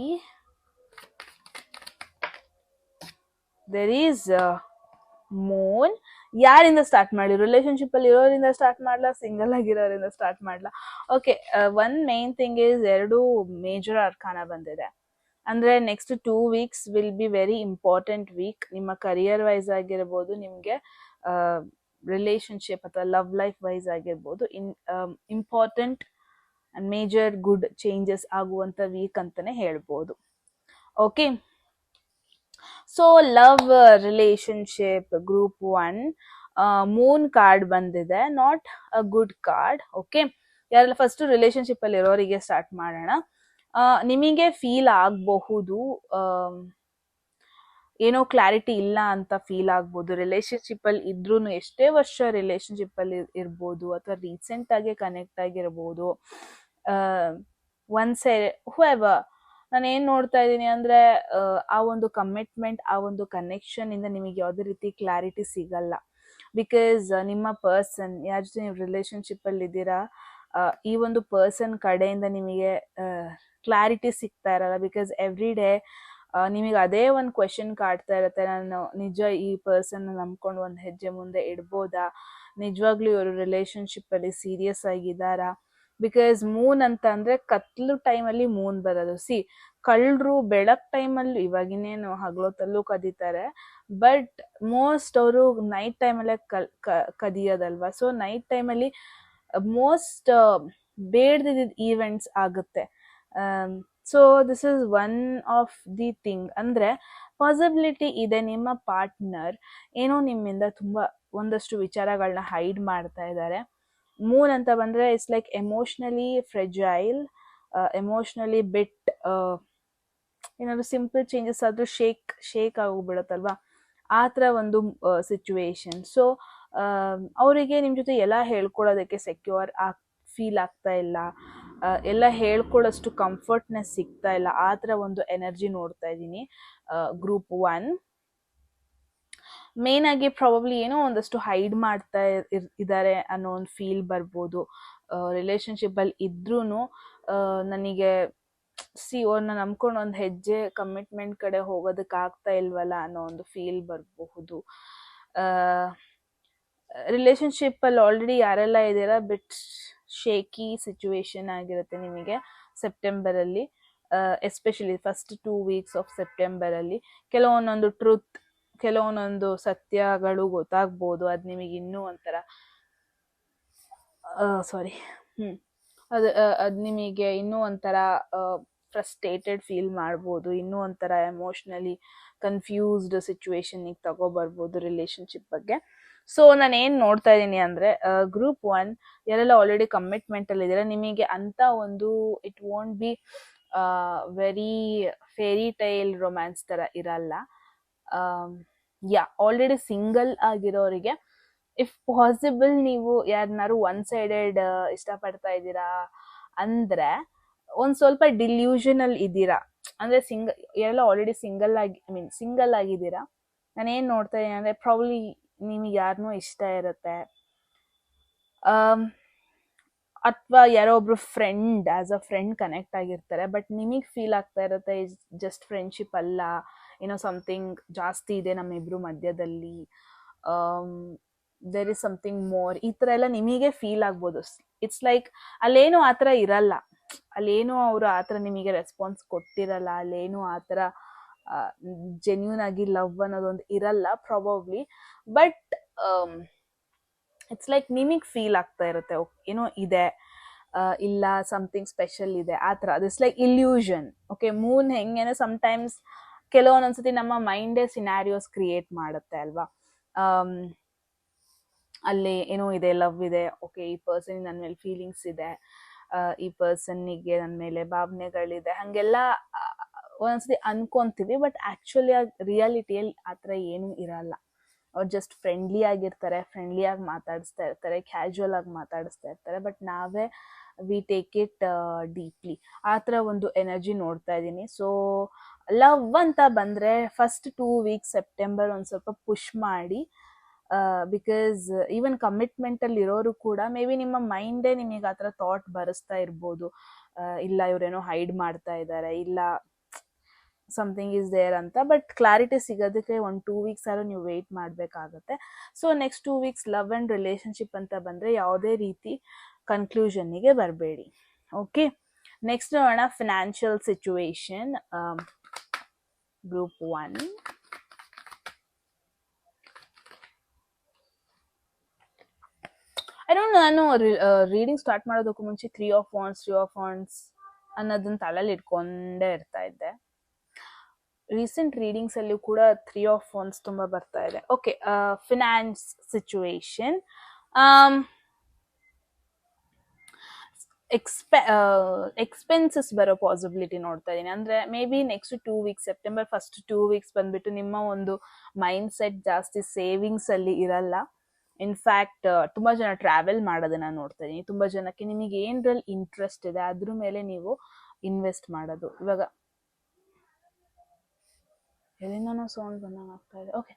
There is moon. ಯಾರಿಂದ ಸ್ಟಾರ್ಟ್ ಮಾಡಿ? ರಿಲೇಶನ್ಶಿಪ್ ಅಲ್ಲಿ ಇರೋರಿಂದ ಸ್ಟಾರ್ಟ್ ಮಾಡ್ಲಾ, ಸಿಂಗಲ್ ಆಗಿರೋರಿಂದ ಸ್ಟಾರ್ಟ್ ಮಾಡ್ಲಾ? Okay, one main thing is, ಎರಡು ಮೇಜರ್ ಅರ್ಕಾನ ಬಂದಿದೆ. ಅಂದ್ರೆ next 2 weeks will be very important week. ನಿಮ್ಮ ಕರಿಯರ್ ವೈಸ್ ಆಗಿರ್ಬೋದು, ನಿಮ್ಗೆ ರಿಲೇಶನ್ಶಿಪ್ ಅಥವಾ ಲವ್ ಲೈಫ್ ವೈಸ್ ಆಗಿರ್ಬೋದು, important and major good changes ಆಗುವಂತ ವೀಕ್ ಅಂತಾನೆ ಹೇಳ್ಬೋದು. Okay, so love relationship group 1 moon card ಬಂದಿದೆ, not a good card. Okay, ಯಾರೆಲ್ಲ ಫಸ್ಟ್ ರಿಲೇಶನ್ಶಿಪ್ ಅಲ್ಲಿ ಇರೋರಿಗೆ ಸ್ಟಾರ್ಟ್ ಮಾಡೋಣ. ನಿಮಗೆ ಫೀಲ್ ಆಗಬಹುದು, ಏನೋ ಕ್ಲಾರಿಟಿ ಇಲ್ಲ ಅಂತ ಫೀಲ್ ಆಗ್ಬೋದು. ರಿಲೇಶನ್ಶಿಪ್ ಅಲ್ಲಿ ಇದ್ರೂ ಎಷ್ಟೇ ವರ್ಷ ರಿಲೇಶನ್ಶಿಪ್ ಅಲ್ಲಿ ಇರ್ಬೋದು ಅಥವಾ ರೀಸೆಂಟ್ ಆಗಿ ಕನೆಕ್ಟ್ ಆಗಿರ್ಬೋದು, ಒನ್ ಸೈಡ್ ಹೂಎವರ್. ನಾನು ಏನ್ ನೋಡ್ತಾ ಇದ್ದೀನಿ ಅಂದ್ರೆ, ಆ ಒಂದು ಕಮಿಟ್ಮೆಂಟ್, ಆ ಒಂದು ಕನೆಕ್ಷನ್ ಇಂದ ನಿಮಗೆ ಯಾವುದೇ ರೀತಿ ಕ್ಲಾರಿಟಿ ಸಿಗಲ್ಲ. ಬಿಕಾಸ್ ನಿಮ್ಮ ಪರ್ಸನ್ ಯಾರ ಜೊತೆ ನೀವು ರಿಲೇಶನ್ಶಿಪ್ ಅಲ್ಲಿ ಇದ್ದೀರಾ, ಈ ಒಂದು ಪರ್ಸನ್ ಕಡೆಯಿಂದ ನಿಮಗೆ ಕ್ಲಾರಿಟಿ ಸಿಗ್ತಾ ಇರಲ್ಲ. ಬಿಕಾಸ್ ಎವ್ರಿ ಡೇ ನಿಮಗೆ ಅದೇ ಒಂದು ಕ್ವೆಶನ್ ಕಾಡ್ತಾ ಇರುತ್ತೆ, ನಾನು ನಿಜ ಈ ಪರ್ಸನ್ ನಂಬ್ಕೊಂಡು ಒಂದು ಹೆಜ್ಜೆ ಮುಂದೆ ಇಡ್ಬೋದಾ, ನಿಜವಾಗ್ಲೂ ಇವರು ರಿಲೇಶನ್ಶಿಪ್ ಅಲ್ಲಿ ಸೀರಿಯಸ್ ಆಗಿದ್ದಾರಾ? ಬಿಕಾಸ್ ಮೂನ್ ಅಂತ ಅಂದ್ರೆ ಕತ್ಲು ಟೈಮಲ್ಲಿ ಮೂನ್ ಬರೋದು. ಸಿ, ಕಳ್ಳರು ಬೆಳಕ್ ಟೈಮಲ್ಲಿ, ಇವಾಗಿನೇನು ಹಗಲೊತ್ತಲ್ಲೂ ಕದೀತಾರೆ, ಬಟ್ ಮೋಸ್ಟ್ ಅವರು ನೈಟ್ ಟೈಮಲ್ಲೇ ಕದಿಯೋದಲ್ವಾ. ಸೊ ನೈಟ್ ಟೈಮಲ್ಲಿ ಮೋಸ್ಟ್ ಬೇಡ್ದಿದ್ದ ಈವೆಂಟ್ಸ್ ಆಗುತ್ತೆ. So this is one of the thing. ಅಂದ್ರೆ ಪಾಸಿಬಿಲಿಟಿ ಇದೆ ನಿಮ್ಮ ಪಾರ್ಟ್ನರ್ ಏನೋ ನಿಮ್ಮಿಂದ ತುಂಬಾ ಒಂದಷ್ಟು ವಿಚಾರಗಳನ್ನ ಹೈಡ್ ಮಾಡ್ತಾ ಇದ್ದಾರೆ. ಮೂನ್ ಅಂತ ಬಂದ್ರೆ it's like emotionally fragile, emotionally bit, ಏನಾದ್ರು ಸಿಂಪಲ್ ಚೇಂಜಸ್ ಆದ್ರೂ ಶೇಕ್ ಆಗೋಗ್ಬಿಡತ್ತಲ್ವಾ, ಆ ಥರ ಒಂದು ಸಿಚುವೇಶನ್. ಸೊ ಅವರಿಗೆ ನಿಮ್ಮ ಜೊತೆ ಎಲ್ಲ ಹೇಳ್ಕೊಳ್ಳೋದಕ್ಕೆ ಸೆಕ್ಯೂರ್ ಫೀಲ್ ಆಗ್ತಾ ಇಲ್ಲ, ಎಲ್ಲ ಹೇಳ್ಕೊಳ್ಳೋಷ್ಟು ಕಂಫರ್ಟ್ನೆಸ್ ಸಿಗ್ತಾ ಇಲ್ಲ, ಆ ಥರ ಒಂದು ಎನರ್ಜಿ ನೋಡ್ತಾ ಇದ್ದೀನಿ ಗ್ರೂಪ್ 1. ಮೇನ್ ಆಗಿ ಪ್ರಾಬಬ್ಲಿ ಏನೋ ಒಂದಷ್ಟು ಹೈಡ್ ಮಾಡ್ತಾ ಇದ್ದಾರೆ ಅನ್ನೋ ಒಂದು ಫೀಲ್ ಬರ್ಬೋದು. ರಿಲೇಶನ್ಶಿಪ್ ಅಲ್ಲಿ ಇದ್ರೂ ನನಗೆ ಅವ್ರನ್ನ ನಂಬ್ಕೊಂಡು ಒಂದು ಹೆಜ್ಜೆ ಕಮಿಟ್ಮೆಂಟ್ ಕಡೆ ಹೋಗೋದಕ್ಕೆ ಆಗ್ತಾ ಇಲ್ವಲ್ಲ ಅನ್ನೋ ಒಂದು ಫೀಲ್ ಬರಬಹುದು. ರಿಲೇಶನ್ಶಿಪ್ ಅಲ್ಲಿ ಆಲ್ರೆಡಿ ಯಾರೆಲ್ಲ ಇದ್ದೀರಾ, ಬಿಟ್ ಶೇಕಿ ಸಿಚುವೇಶನ್ ಆಗಿರುತ್ತೆ ನಿಮಗೆ ಸೆಪ್ಟೆಂಬರ್ ಅಲ್ಲಿ, especially first 2 weeks of September ಅಲ್ಲಿ ಕೆಲವೊಂದೊಂದು ಟ್ರೂತ್, ಕೆಲವೊಂದೊಂದು ಸತ್ಯಗಳು ಗೊತ್ತಾಗ್ಬೋದು. ಅದು ನಿಮಗೆ ಇನ್ನೂ ಒಂಥರ ಅದು ನಿಮಗೆ ಇನ್ನೂ ಒಂಥರ ಫ್ರಸ್ಟ್ರೇಟೆಡ್ ಫೀಲ್ ಮಾಡ್ಬೋದು, ಇನ್ನೂ ಒಂಥರ ಎಮೋಷ್ನಲಿ ಕನ್ಫ್ಯೂಸ್ಡ್ ಸಿಚುವೇಶನ್ಗೆ ತಗೋಬರ್ಬೋದು ರಿಲೇಶನ್ಶಿಪ್ ಬಗ್ಗೆ. ಸೊ ನಾನು ಏನ್ ನೋಡ್ತಾ ಇದ್ದೀನಿ ಅಂದ್ರೆ, ಗ್ರೂಪ್ 1 ಯಾರೆಲ್ಲ ಆಲ್ರೆಡಿ ಕಮಿಟ್ಮೆಂಟ್ ಅಲ್ಲಿ ಇದ್ದೀರಾ, ನಿಮಗೆ ಅಂತ ಒಂದು it won't be very fairy tale romance ತರ ಇರಲ್ಲ. ಆಲ್ರೆಡಿ ಸಿಂಗಲ್ ಆಗಿರೋರಿಗೆ ಇಫ್ ಪಾಸಿಬಲ್ ನೀವು ಯಾರನ್ನಾರು ಒನ್ ಸೈಡೆಡ್ ಇಷ್ಟಪಡ್ತಾ ಇದ್ದೀರಾ ಅಂದ್ರೆ ಒಂದ್ ಸ್ವಲ್ಪ ಡಿಲ್ಯೂಷನಲ್ ಇದ್ದೀರಾ. ಅಂದ್ರೆ ಯಾರೆಲ್ಲ ಆಲ್ರೆಡಿ ಸಿಂಗಲ್ ಆಗಿದ್ದೀರಾ, ನಾನು ಏನ್ ನೋಡ್ತಾ ಇದ್ದೀನಿ ಅಂದ್ರೆ ಪ್ರಾಬ್ಲಿ ನಿಮಗೆ ಯಾರನ್ನೂ ಇಷ್ಟ ಇರುತ್ತೆ, ಅಥವಾ ಯಾರೋ ಒಬ್ರು friend as a friend connect ಆಗಿರ್ತಾರೆ, ಬಟ್ ನಿಮಗೆ ಫೀಲ್ ಆಗ್ತಾ ಇರುತ್ತೆ ಜಸ್ಟ್ ಫ್ರೆಂಡ್ಶಿಪ್ ಅಲ್ಲ, ಏನೋ ಸಮಥಿಂಗ್ ಜಾಸ್ತಿ ಇದೆ ನಮ್ಮಿಬ್ರು ಮಧ್ಯದಲ್ಲಿ, ದೇರ್ ಇಸ್ ಸಮಥಿಂಗ್ ಮೋರ್, ಈ ಥರ ಎಲ್ಲ ನಿಮಗೆ ಫೀಲ್ ಆಗ್ಬೋದು. ಇಟ್ಸ್ ಲೈಕ್ ಅಲ್ಲೇನು ಆ ಥರ ಇರಲ್ಲ, ಅಲ್ಲೇನು ಅವರು ಆ ಥರ ನಿಮಗೆ ರೆಸ್ಪಾನ್ಸ್ ಕೊಟ್ಟಿರಲ್ಲ, ಅಲ್ಲೇನು ಆ ಥರ ಜೆನ್ಯೂನ್ ಆಗಿ ಲವ್ ಅನ್ನೋದೊಂದು ಇರಲ್ಲ ಪ್ರಾಬಬ್ಲಿ. ಬಟ್ ಇಟ್ಸ್ ಲೈಕ್ ನಿಮಗೆ ಫೀಲ್ ಆಗ್ತಾ ಇರುತ್ತೆ ಏನೋ ಇದೆ, ಇಲ್ಲ ಸಮಥಿಂಗ್ ಸ್ಪೆಷಲ್ ಇದೆ ಆ ಥರ. This like illusion. Okay, moon ಹೆಂಗೇನೆ ಸಮಟೈಮ್ಸ್ ಕೆಲವೊಂದೊಂದ್ಸತಿ ನಮ್ಮ ಮೈಂಡೇ ಸಿನಾರಿಯೋಸ್ ಕ್ರಿಯೇಟ್ ಮಾಡುತ್ತೆ ಅಲ್ವಾ. ಅಲ್ಲಿ ಏನೋ ಇದೆ, ಲವ್ ಇದೆ, ಓಕೆ ಈ ಪರ್ಸನ್ ನನ್ನ ಮೇಲೆ ಫೀಲಿಂಗ್ಸ್ ಇದೆ, ಈ ಪರ್ಸನ್ನಿಗೆ ನನ್ನ ಮೇಲೆ ಭಾವನೆಗಳಿದೆ, ಹಾಗೆಲ್ಲ ಒಂದೊಂದ್ಸತಿ ಅನ್ಕೊಂತೀವಿ. ಬಟ್ ಆ್ಯಕ್ಚುಲಿ ರಿಯಾಲಿಟಿಯಲ್ಲಿ ಆ ಥರ ಏನೂ ಇರಲ್ಲ. ಅವ್ರು ಜಸ್ಟ್ ಫ್ರೆಂಡ್ಲಿ ಆಗಿರ್ತಾರೆ, ಫ್ರೆಂಡ್ಲಿಯಾಗಿ ಮಾತಾಡಿಸ್ತಾ ಇರ್ತಾರೆ, ಕ್ಯಾಶುವಲ್ ಆಗಿ ಮಾತಾಡಿಸ್ತಾ ಇರ್ತಾರೆ. ಬಟ್ ನಾವೇ ವಿ ಟೇಕ್ ಇಟ್ ಡೀಪ್ಲಿ. ಆ ಥರ ಒಂದು ಎನರ್ಜಿ ನೋಡ್ತಾ ಇದ್ದೀನಿ. ಸೊ ಲವ್ ಅಂತ ಬಂದರೆ ಫಸ್ಟ್ 2 ವೀಕ್ಸ್ ಸೆಪ್ಟೆಂಬರ್ ಒಂದು ಸ್ವಲ್ಪ ಪುಷ್ ಮಾಡಿ. ಬಿಕಾಸ್ ಈವನ್ ಕಮಿಟ್ಮೆಂಟಲ್ಲಿ ಇರೋರು ಕೂಡ ಮೇ ಬಿ ನಿಮ್ಮ ಮೈಂಡೇ ನಿಮಗೆ ಆ ಥರ ಥಾಟ್ ಬರೆಸ್ತಾ ಇರ್ಬೋದು, ಇಲ್ಲ ಇವರೇನೋ ಹೈಡ್ ಮಾಡ್ತಾ ಇದ್ದಾರೆ, ಇಲ್ಲ ಸಮಥಿಂಗ್ ಈಸ್ ದೇರ್ ಅಂತ. ಬಟ್ ಕ್ಲಾರಿಟಿ ಸಿಗೋದಕ್ಕೆ 1-2 ವೀಕ್ಸ್ ಆದ್ರೂ ನೀವು ವೆಯ್ಟ್ ಮಾಡಬೇಕಾಗತ್ತೆ. So next 2 weeks love and relationship ಅಂತ ಬಂದರೆ ಯಾವುದೇ ರೀತಿ ಕನ್ಕ್ಲೂಷನ್ನಿಗೆ ಬರಬೇಡಿ. ಓಕೆ, ನೆಕ್ಸ್ಟ್ ನೋಡೋಣ financial situation group 1. I don't know, ನಾನು ರೀಡಿಂಗ್ ಸ್ಟಾರ್ಟ್ ಮಾಡೋದಕ್ಕೂ ಮುಂಚೆ 3 ಆಫ್ ವಾಂಡ್ಸ್ ಅನ್ನೋದನ್ನ ತಲೆಯಲ್ಲಿ ಇಟ್ಕೊಂಡೇ ಇರ್ತಾ ಇದ್ದೆ. ರೀಸೆಂಟ್ ರೀಡಿಂಗ್ಸ್ ಅಲ್ಲೂ ಕೂಡ 3 ಆಫ್ ವಾಂಡ್ಸ್ ತುಂಬಾ ಬರ್ತಾ ಇದೆ. ಓಕೆ, ಫಿನಾನ್ಸ್ ಸಿಚುವೇಶನ್, ಎಕ್ಸ್ಪೆನ್ಸಸ್ ಬರೋ ಪಾಸಿಬಿಲಿಟಿ ನೋಡ್ತಾ ಇದ್ದೀನಿ. ಅಂದರೆ may be next 2 weeks September first 2 weeks ಬಂದ್ಬಿಟ್ಟು ನಿಮ್ಮ ಒಂದು ಮೈಂಡ್ ಸೆಟ್ ಜಾಸ್ತಿ ಸೇವಿಂಗ್ಸ್ ಅಲ್ಲಿ ಇರಲ್ಲ. ಇನ್ಫ್ಯಾಕ್ಟ್ ತುಂಬ ಜನ ಟ್ರಾವೆಲ್ ಮಾಡೋದನ್ನ ನೋಡ್ತಾ ಇದ್ದೀನಿ. ತುಂಬ ಜನಕ್ಕೆ ನಿಮಗೆ ಏನರಲ್ಲಿ ಇಂಟ್ರೆಸ್ಟ್ ಇದೆ ಅದ್ರ ಮೇಲೆ ನೀವು ಇನ್ವೆಸ್ಟ್ ಮಾಡೋದು. ಇವಾಗ ಎಲ್ಲಿಂದನೋ ಸೌಂಡ್ ಬಂದಂಗೆ ಆಗ್ತಾ ಇದೆ. ಓಕೆ,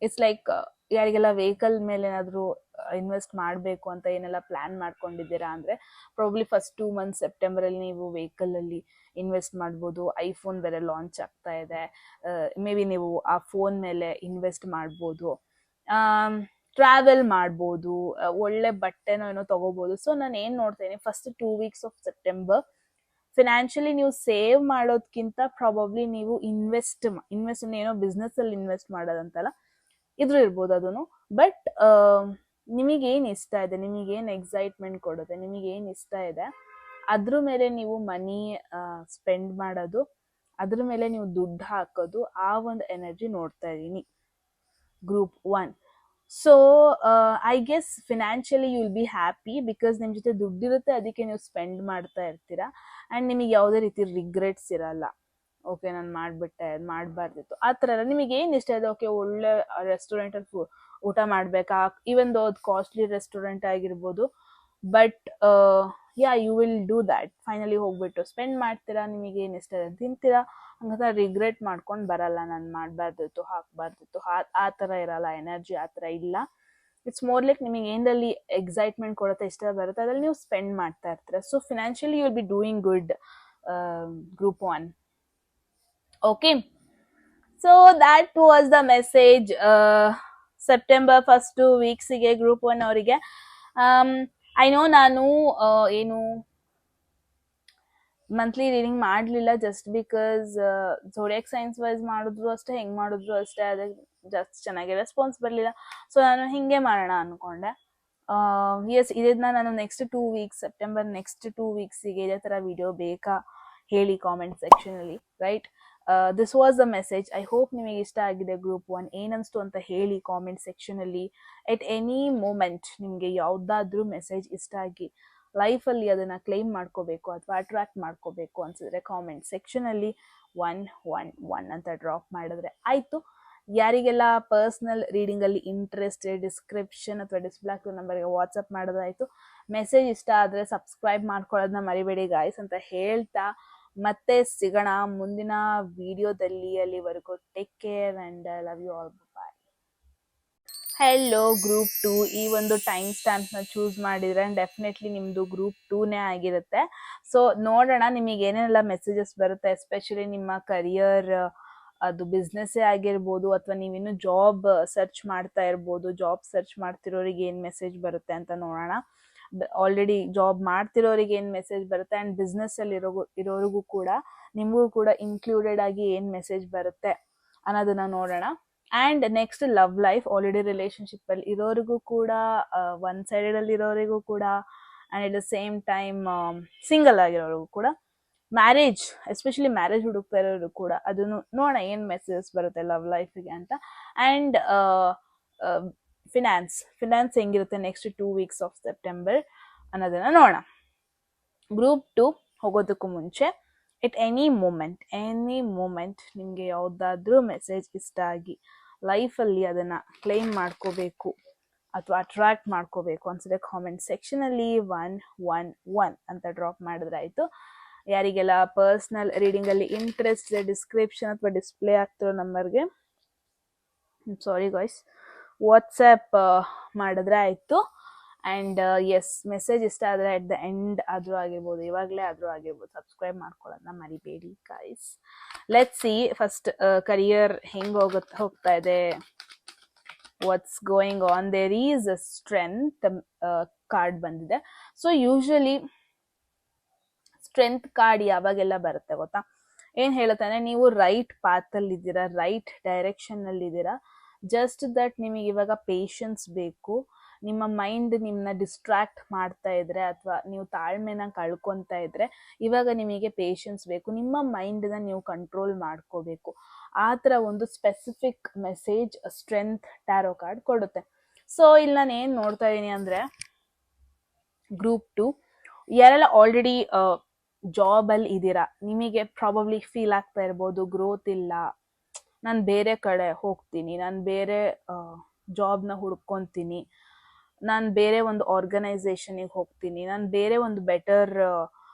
ಇಟ್ಸ್ ಲೈಕ್ ಯಾರಿಗೆಲ್ಲ ವೆಹಿಕಲ್ ಮೇಲೆ ಏನಾದರೂ ಇನ್ವೆಸ್ಟ್ ಮಾಡಬೇಕು ಅಂತ ಏನೆಲ್ಲ ಪ್ಲ್ಯಾನ್ ಮಾಡ್ಕೊಂಡಿದ್ದೀರಾ ಅಂದರೆ ಪ್ರಾಬ್ಲಿ ಫಸ್ಟ್ 2 ಮಂತ್ಸ್ ಸೆಪ್ಟೆಂಬರಲ್ಲಿ ನೀವು ವೆಹಿಕಲಲ್ಲಿ ಇನ್ವೆಸ್ಟ್ ಮಾಡ್ಬೋದು. ಐಫೋನ್ ಬೇರೆ ಲಾಂಚ್ ಆಗ್ತಾ ಇದೆ, ಮೇ ಬಿ ನೀವು ಆ ಫೋನ್ ಮೇಲೆ ಇನ್ವೆಸ್ಟ್ ಮಾಡ್ಬೋದು, ಟ್ರಾವೆಲ್ ಮಾಡ್ಬೋದು, ಒಳ್ಳೆ ಬಟ್ಟೆನೋ ಏನೋ ತೊಗೋಬೋದು. ಸೊ ನಾನು ಏನು ನೋಡ್ತೀನಿ, first 2 weeks of September financially ನೀವು ಸೇವ್ ಮಾಡೋದಕ್ಕಿಂತ ಪ್ರಾಬಬ್ಲಿ ನೀವು ಇನ್ವೆಸ್ಟ್ ಏನೋ ಬಿಸ್ನೆಸ್ಸಲ್ಲಿ ಇನ್ವೆಸ್ಟ್ ಮಾಡೋದಂತಲ್ಲ, ಇದ್ರೂ ಇರ್ಬೋದು ಅದನ್ನು. ಬಟ್ ನಿಮಗೇನು ಇಷ್ಟ ಇದೆ, ನಿಮಗೇನು ಎಕ್ಸೈಟ್ಮೆಂಟ್ ಕೊಡುತ್ತೆ, ನಿಮಗೇನು ಇಷ್ಟ ಇದೆ ಅದ್ರ ಮೇಲೆ ನೀವು ಮನಿ ಸ್ಪೆಂಡ್ ಮಾಡೋದು, ಅದ್ರ ಮೇಲೆ ನೀವು ದುಡ್ಡು ಹಾಕೋದು, ಆ ಒಂದು ಎನರ್ಜಿ ನೋಡ್ತಾ ಇದ್ದೀನಿ group 1. So I guess financially you will be happy because ನಿಮ್ಮ ಜೊತೆ ದುಡ್ಡಿರುತ್ತೆ, ಅದಕ್ಕೆ ನೀವು ಸ್ಪೆಂಡ್ ಮಾಡ್ತಾ ಇರ್ತೀರಾ. ಆ್ಯಂಡ್ ನಿಮಗೆ ಯಾವುದೇ ರೀತಿ ರಿಗ್ರೆಟ್ಸ್ ಇರಲ್ಲ. ಓಕೆ ನಾನು ಮಾಡಿಬಿಟ್ಟೆ, ಅದು ಮಾಡಬಾರ್ದಿತ್ತು ಆ ಥರ ಎಲ್ಲ. ನಿಮಗೆ ಏನು ಇಷ್ಟ ಇದೆ, ಓಕೆ ಒಳ್ಳೆ ರೆಸ್ಟೋರೆಂಟಲ್ಲಿ ಊಟ ಮಾಡಬೇಕಾ, ಈವನ್ ದೋ ಅದು ಕಾಸ್ಟ್ಲಿ ರೆಸ್ಟೋರೆಂಟ್ ಆಗಿರ್ಬೋದು, but you will do that. Finally ಹೋಗ್ಬಿಟ್ಟು ಸ್ಪೆಂಡ್ ಮಾಡ್ತೀರಾ, ನಿಮಗೆ ಏನು ಇಷ್ಟ ಇದೆ ತಿಂತೀರಾ, ಹಂಗಂತ ರಿಗ್ರೆಟ್ ಮಾಡ್ಕೊಂಡು ಬರಲ್ಲ, ನಾನು ಮಾಡಬಾರ್ದಿತ್ತು, ಹಾಕಬಾರ್ದಿತ್ತು, ಆ ಥರ ಇರಲ್ಲ. ಎನರ್ಜಿ ಆ ಥರ ಇಲ್ಲ. ಇಟ್ಸ್ ಮೋರ್ ಲೈಕ್ ನಿಮಗೆ ಏನರಲ್ಲಿ ಎಕ್ಸೈಟ್ಮೆಂಟ್ ಕೊಡುತ್ತೆ, ಇಷ್ಟ ಬರುತ್ತೆ, ಅದ್ರಲ್ಲಿ ನೀವು ಸ್ಪೆಂಡ್ ಮಾಡ್ತಾ ಇರ್ತೀರ. So financially you will be doing good group 1. Okay, so that was the message September first 2 ವೀಕ್ಸಿಗೆ ಗ್ರೂಪ್ 1 ಅವರಿಗೆ. ಐ ನೋ ನಾನು ಏನು ಮಂತ್ಲಿ ರೀಡಿಂಗ್ ಮಾಡಲಿಲ್ಲ, just because zodiac signs wise ಮಾಡಿದ್ರು ಅಷ್ಟೇ, ಹೆಂಗೆ ಮಾಡಿದ್ರು ಅಷ್ಟೇ, ಅದಕ್ಕೆ ಜಾಸ್ತಿ ಚೆನ್ನಾಗಿ ರೆಸ್ಪಾನ್ಸ್ ಬರಲಿಲ್ಲ. ಸೊ ನಾನು ಹಿಂಗೆ ಮಾಡೋಣ ಅಂದ್ಕೊಂಡೆ. ಎಸ್, ಇದನ್ನ ನಾನು ನೆಕ್ಸ್ಟ್ 2 ವೀಕ್ಸ್ ಸೆಪ್ಟೆಂಬರ್ ನೆಕ್ಸ್ಟ್ 2 ವೀಕ್ಸಿಗೆ ಇದೇ ಥರ ವಿಡಿಯೋ ಬೇಕಾ ಹೇಳಿ ಕಾಮೆಂಟ್ ಸೆಕ್ಷನಲ್ಲಿ, right. This was the message. I hope ನಿಮಗೆ ಇಷ್ಟ ಆಗಿದೆ ಗ್ರೂಪ್ 1. ಏನನ್ನಿಸ್ತು ಅಂತ ಹೇಳಿ ಕಾಮೆಂಟ್ ಸೆಕ್ಷನಲ್ಲಿ. ಎಟ್ ಎನಿ ಮೂಮೆಂಟ್ ನಿಮಗೆ ಯಾವುದಾದ್ರೂ ಮೆಸೇಜ್ ಇಷ್ಟ ಆಗಿ ಲೈಫಲ್ಲಿ ಅದನ್ನು ಕ್ಲೈಮ್ ಮಾಡ್ಕೋಬೇಕು ಅಥವಾ ಅಟ್ರಾಕ್ಟ್ ಮಾಡ್ಕೋಬೇಕು ಅನ್ಸಿದ್ರೆ ಕಾಮೆಂಟ್ ಸೆಕ್ಷನಲ್ಲಿ 111 ಅಂತ ಡ್ರಾಪ್ ಮಾಡಿದ್ರೆ ಆಯಿತು. ಯಾರಿಗೆಲ್ಲ ಪರ್ಸ್ನಲ್ ರೀಡಿಂಗಲ್ಲಿ ಇಂಟ್ರೆಸ್ಟ್ ಡಿಸ್ಕ್ರಿಪ್ಷನ್ ಅಥವಾ ಡಿಸ್ಪ್ಲೇ ಆಗ್ತಿರೋ ನಂಬರ್ಗೆ ವಾಟ್ಸಪ್ ಮಾಡೋದಾಯಿತು. ಮೆಸೇಜ್ ಇಷ್ಟ ಆದರೆ ಸಬ್ಸ್ಕ್ರೈಬ್ ಮಾಡ್ಕೊಳ್ಳೋದನ್ನ ಮರಿಬೇಡಿ ಗಾಯ್ಸ್ ಅಂತ ಹೇಳ್ತಾ ಮತ್ತೆ ಸಿಗೋಣ ಮುಂದಿನ ವಿಡಿಯೋದಲ್ಲಿ. ಅಲ್ಲಿವರೆಗೂ take care and love you all. Bye. Hello group 2, ಈ ಒಂದು ಟೈಮ್ ಸ್ಟ್ಯಾಂಪ್ನ ಚೂಸ್ ಮಾಡಿದರೆ ಡೆಫಿನೆಟ್ಲಿ ನಿಮ್ಮದು ಗ್ರೂಪ್ 2ನೇ ಆಗಿರುತ್ತೆ. ಸೊ ನೋಡೋಣ ನಿಮಗೆ ಏನೆಲ್ಲ ಮೆಸೇಜಸ್ ಬರುತ್ತೆ, ಎಸ್ಪೆಷಲಿ ನಿಮ್ಮ ಕರಿಯರ್, ಅದು ಬಿಸ್ನೆಸ್ಸೇ ಆಗಿರ್ಬೋದು ಅಥವಾ ನೀವಿನ್ನೂ ಜಾಬ್ ಸರ್ಚ್ ಮಾಡ್ತಾ ಇರ್ಬೋದು. ಜಾಬ್ ಸರ್ಚ್ ಮಾಡ್ತಿರೋರಿಗೆ ಏನು ಮೆಸೇಜ್ ಬರುತ್ತೆ ಅಂತ ನೋಡೋಣ. ಆಲ್ರೆಡಿ ಜಾಬ್ ಮಾಡ್ತಿರೋರಿಗೆ ಏನು ಮೆಸೇಜ್ ಬರುತ್ತೆ, ಆ್ಯಂಡ್ ಬಿಸ್ನೆಸ್ಸಲ್ಲಿ ಇರೋರಿಗೂ ಕೂಡ ನಿಮಗೂ ಕೂಡ ಇನ್ಕ್ಲೂಡೆಡ್ ಆಗಿ ಏನು ಮೆಸೇಜ್ ಬರುತ್ತೆ ಅನ್ನೋದನ್ನ ನೋಡೋಣ. And next love life, already ರಿಲೇಶನ್ಶಿಪ್ಪಲ್ಲಿ ಇರೋರಿಗೂ ಕೂಡ, ಒನ್ ಸೈಡೆಡಲ್ಲಿ ಇರೋರಿಗೂ ಕೂಡ, and at the same time single ಆಗಿರೋರಿಗೂ ಕೂಡ, ಮ್ಯಾರೇಜ್, ಎಸ್ಪೆಷಲಿ ಮ್ಯಾರೇಜ್ ಹುಡುಕ್ತಾ ಇರೋರು ಕೂಡ, ಅದನ್ನು ನೋಡೋಣ ಏನು ಮೆಸೇಜಸ್ ಬರುತ್ತೆ ಲವ್ ಲೈಫಿಗೆ ಅಂತ. ಆ್ಯಂಡ್ ಫಿನಾನ್ಸ್ ಹೆಂಗಿರುತ್ತೆ ನೆಕ್ಸ್ಟ್ 2 weeks ಆಫ್ ಸೆಪ್ಟೆಂಬರ್ ಅನ್ನೋದನ್ನ ನೋಡೋಣ. ಗ್ರೂಪ್ 2 ಹೋಗೋದಕ್ಕೂ ಮುಂಚೆ, ಎಟ್ ಎನಿ ಮೂಮೆಂಟ್ ನಿಮಗೆ ಯಾವುದಾದ್ರೂ ಮೆಸೇಜ್ ಇಷ್ಟ ಆಗಿ ಲೈಫಲ್ಲಿ ಅದನ್ನು ಕ್ಲೈಮ್ ಮಾಡ್ಕೋಬೇಕು ಅಥವಾ ಅಟ್ರಾಕ್ಟ್ ಮಾಡ್ಕೋಬೇಕು ಅನ್ಸಿದ್ರೆ ಕಾಮೆಂಟ್ ಸೆಕ್ಷನಲ್ಲಿ 111 ಅಂತ ಡ್ರಾಪ್ ಮಾಡಿದ್ರೆ ಆಯಿತು. ಯಾರಿಗೆಲ್ಲ ಪರ್ಸ್ನಲ್ ರೀಡಿಂಗಲ್ಲಿ ಇಂಟ್ರೆಸ್ಟ್ ಇದೆ, ಡಿಸ್ಕ್ರಿಪ್ಷನ್ ಅಥವಾ ಡಿಸ್ಪ್ಲೇ ಆಗ್ತಿರೋ ನಂಬರ್ಗೆ, ಸಾರಿ ಗಾಯ್ಸ್, ವಾಟ್ಸಪ್ ಮಾಡಿದ್ರೆ ಆಯಿತು. ಆ್ಯಂಡ್ ಎಸ್, ಮೆಸೇಜ್ ಇಷ್ಟ ಆದರೆ ಅಟ್ ದ ಎಂಡ್ ಆದರೂ ಆಗಿರ್ಬೋದು, ಇವಾಗಲೇ ಆದರೂ ಆಗಿರ್ಬೋದು, ಸಬ್ಸ್ಕ್ರೈಬ್ ಮಾಡ್ಕೊಳ್ಳೋದನ್ನ ಮರಿಬೇಡಿ guys. Let's see first career ಹೆಂಗೆ ಹೋಗ್ತಾ ಇದೆ, what's going on. There is a strength card ಬಂದಿದೆ. ಸೊ ಯೂಶಲಿ ಸ್ಟ್ರೆಂತ್ ಕಾರ್ಡ್ ಯಾವಾಗೆಲ್ಲ ಬರುತ್ತೆ ಗೊತ್ತಾ, ಏನು ಹೇಳುತ್ತಾನೆ, ನೀವು ರೈಟ್ ಪಾತಲ್ಲಿದ್ದೀರಾ, ರೈಟ್ ಡೈರೆಕ್ಷನ್ನಲ್ಲಿದ್ದೀರಾ, ಜಸ್ಟ್ ದಟ್ ನಿಮಗೆ ಇವಾಗ ಪೇಷನ್ಸ್ ಬೇಕು. ನಿಮ್ಮ ಮೈಂಡ್ ನಿಮ್ಮನ್ನ ಡಿಸ್ಟ್ರಾಕ್ಟ್ ಮಾಡ್ತಾ ಇದ್ರೆ ಅಥವಾ ನೀವು ತಾಳ್ಮೆನ ಕಳ್ಕೊತಾ ಇದ್ರೆ ಇವಾಗ ನಿಮಗೆ ಪೇಷನ್ಸ್ ಬೇಕು, ನಿಮ್ಮ ಮೈಂಡನ್ನ ನೀವು ಕಂಟ್ರೋಲ್ ಮಾಡ್ಕೋಬೇಕು. ಆ ಥರ ಒಂದು specific message strength tarot card ಕೊಡುತ್ತೆ. ಸೊ ಇಲ್ಲಿ ನಾನು ಏನು ನೋಡ್ತಾ ಇದ್ದೀನಿ ಅಂದರೆ, ಗ್ರೂಪ್ 2 ಯಾರೆಲ್ಲ ಆಲ್ರೆಡಿ ಜಾಬಲ್ಲಿ ಇದ್ದೀರಾ, ನಿಮಗೆ ಪ್ರಾಬಬ್ಲಿ ಫೀಲ್ ಆಗ್ತಾ ಇರ್ಬೋದು, ಗ್ರೋತ್ ಇಲ್ಲ, ನಾನು ಬೇರೆ ಕಡೆ ಹೋಗ್ತೀನಿ, ನಾನು ಬೇರೆ ಜಾಬ್ನ ಹುಡ್ಕೊತೀನಿ, ನಾನು ಬೇರೆ ಒಂದು ಆರ್ಗನೈಸೇಷನಿಗೆ ಹೋಗ್ತೀನಿ, ನಾನು ಬೇರೆ ಒಂದು ಬೆಟರ್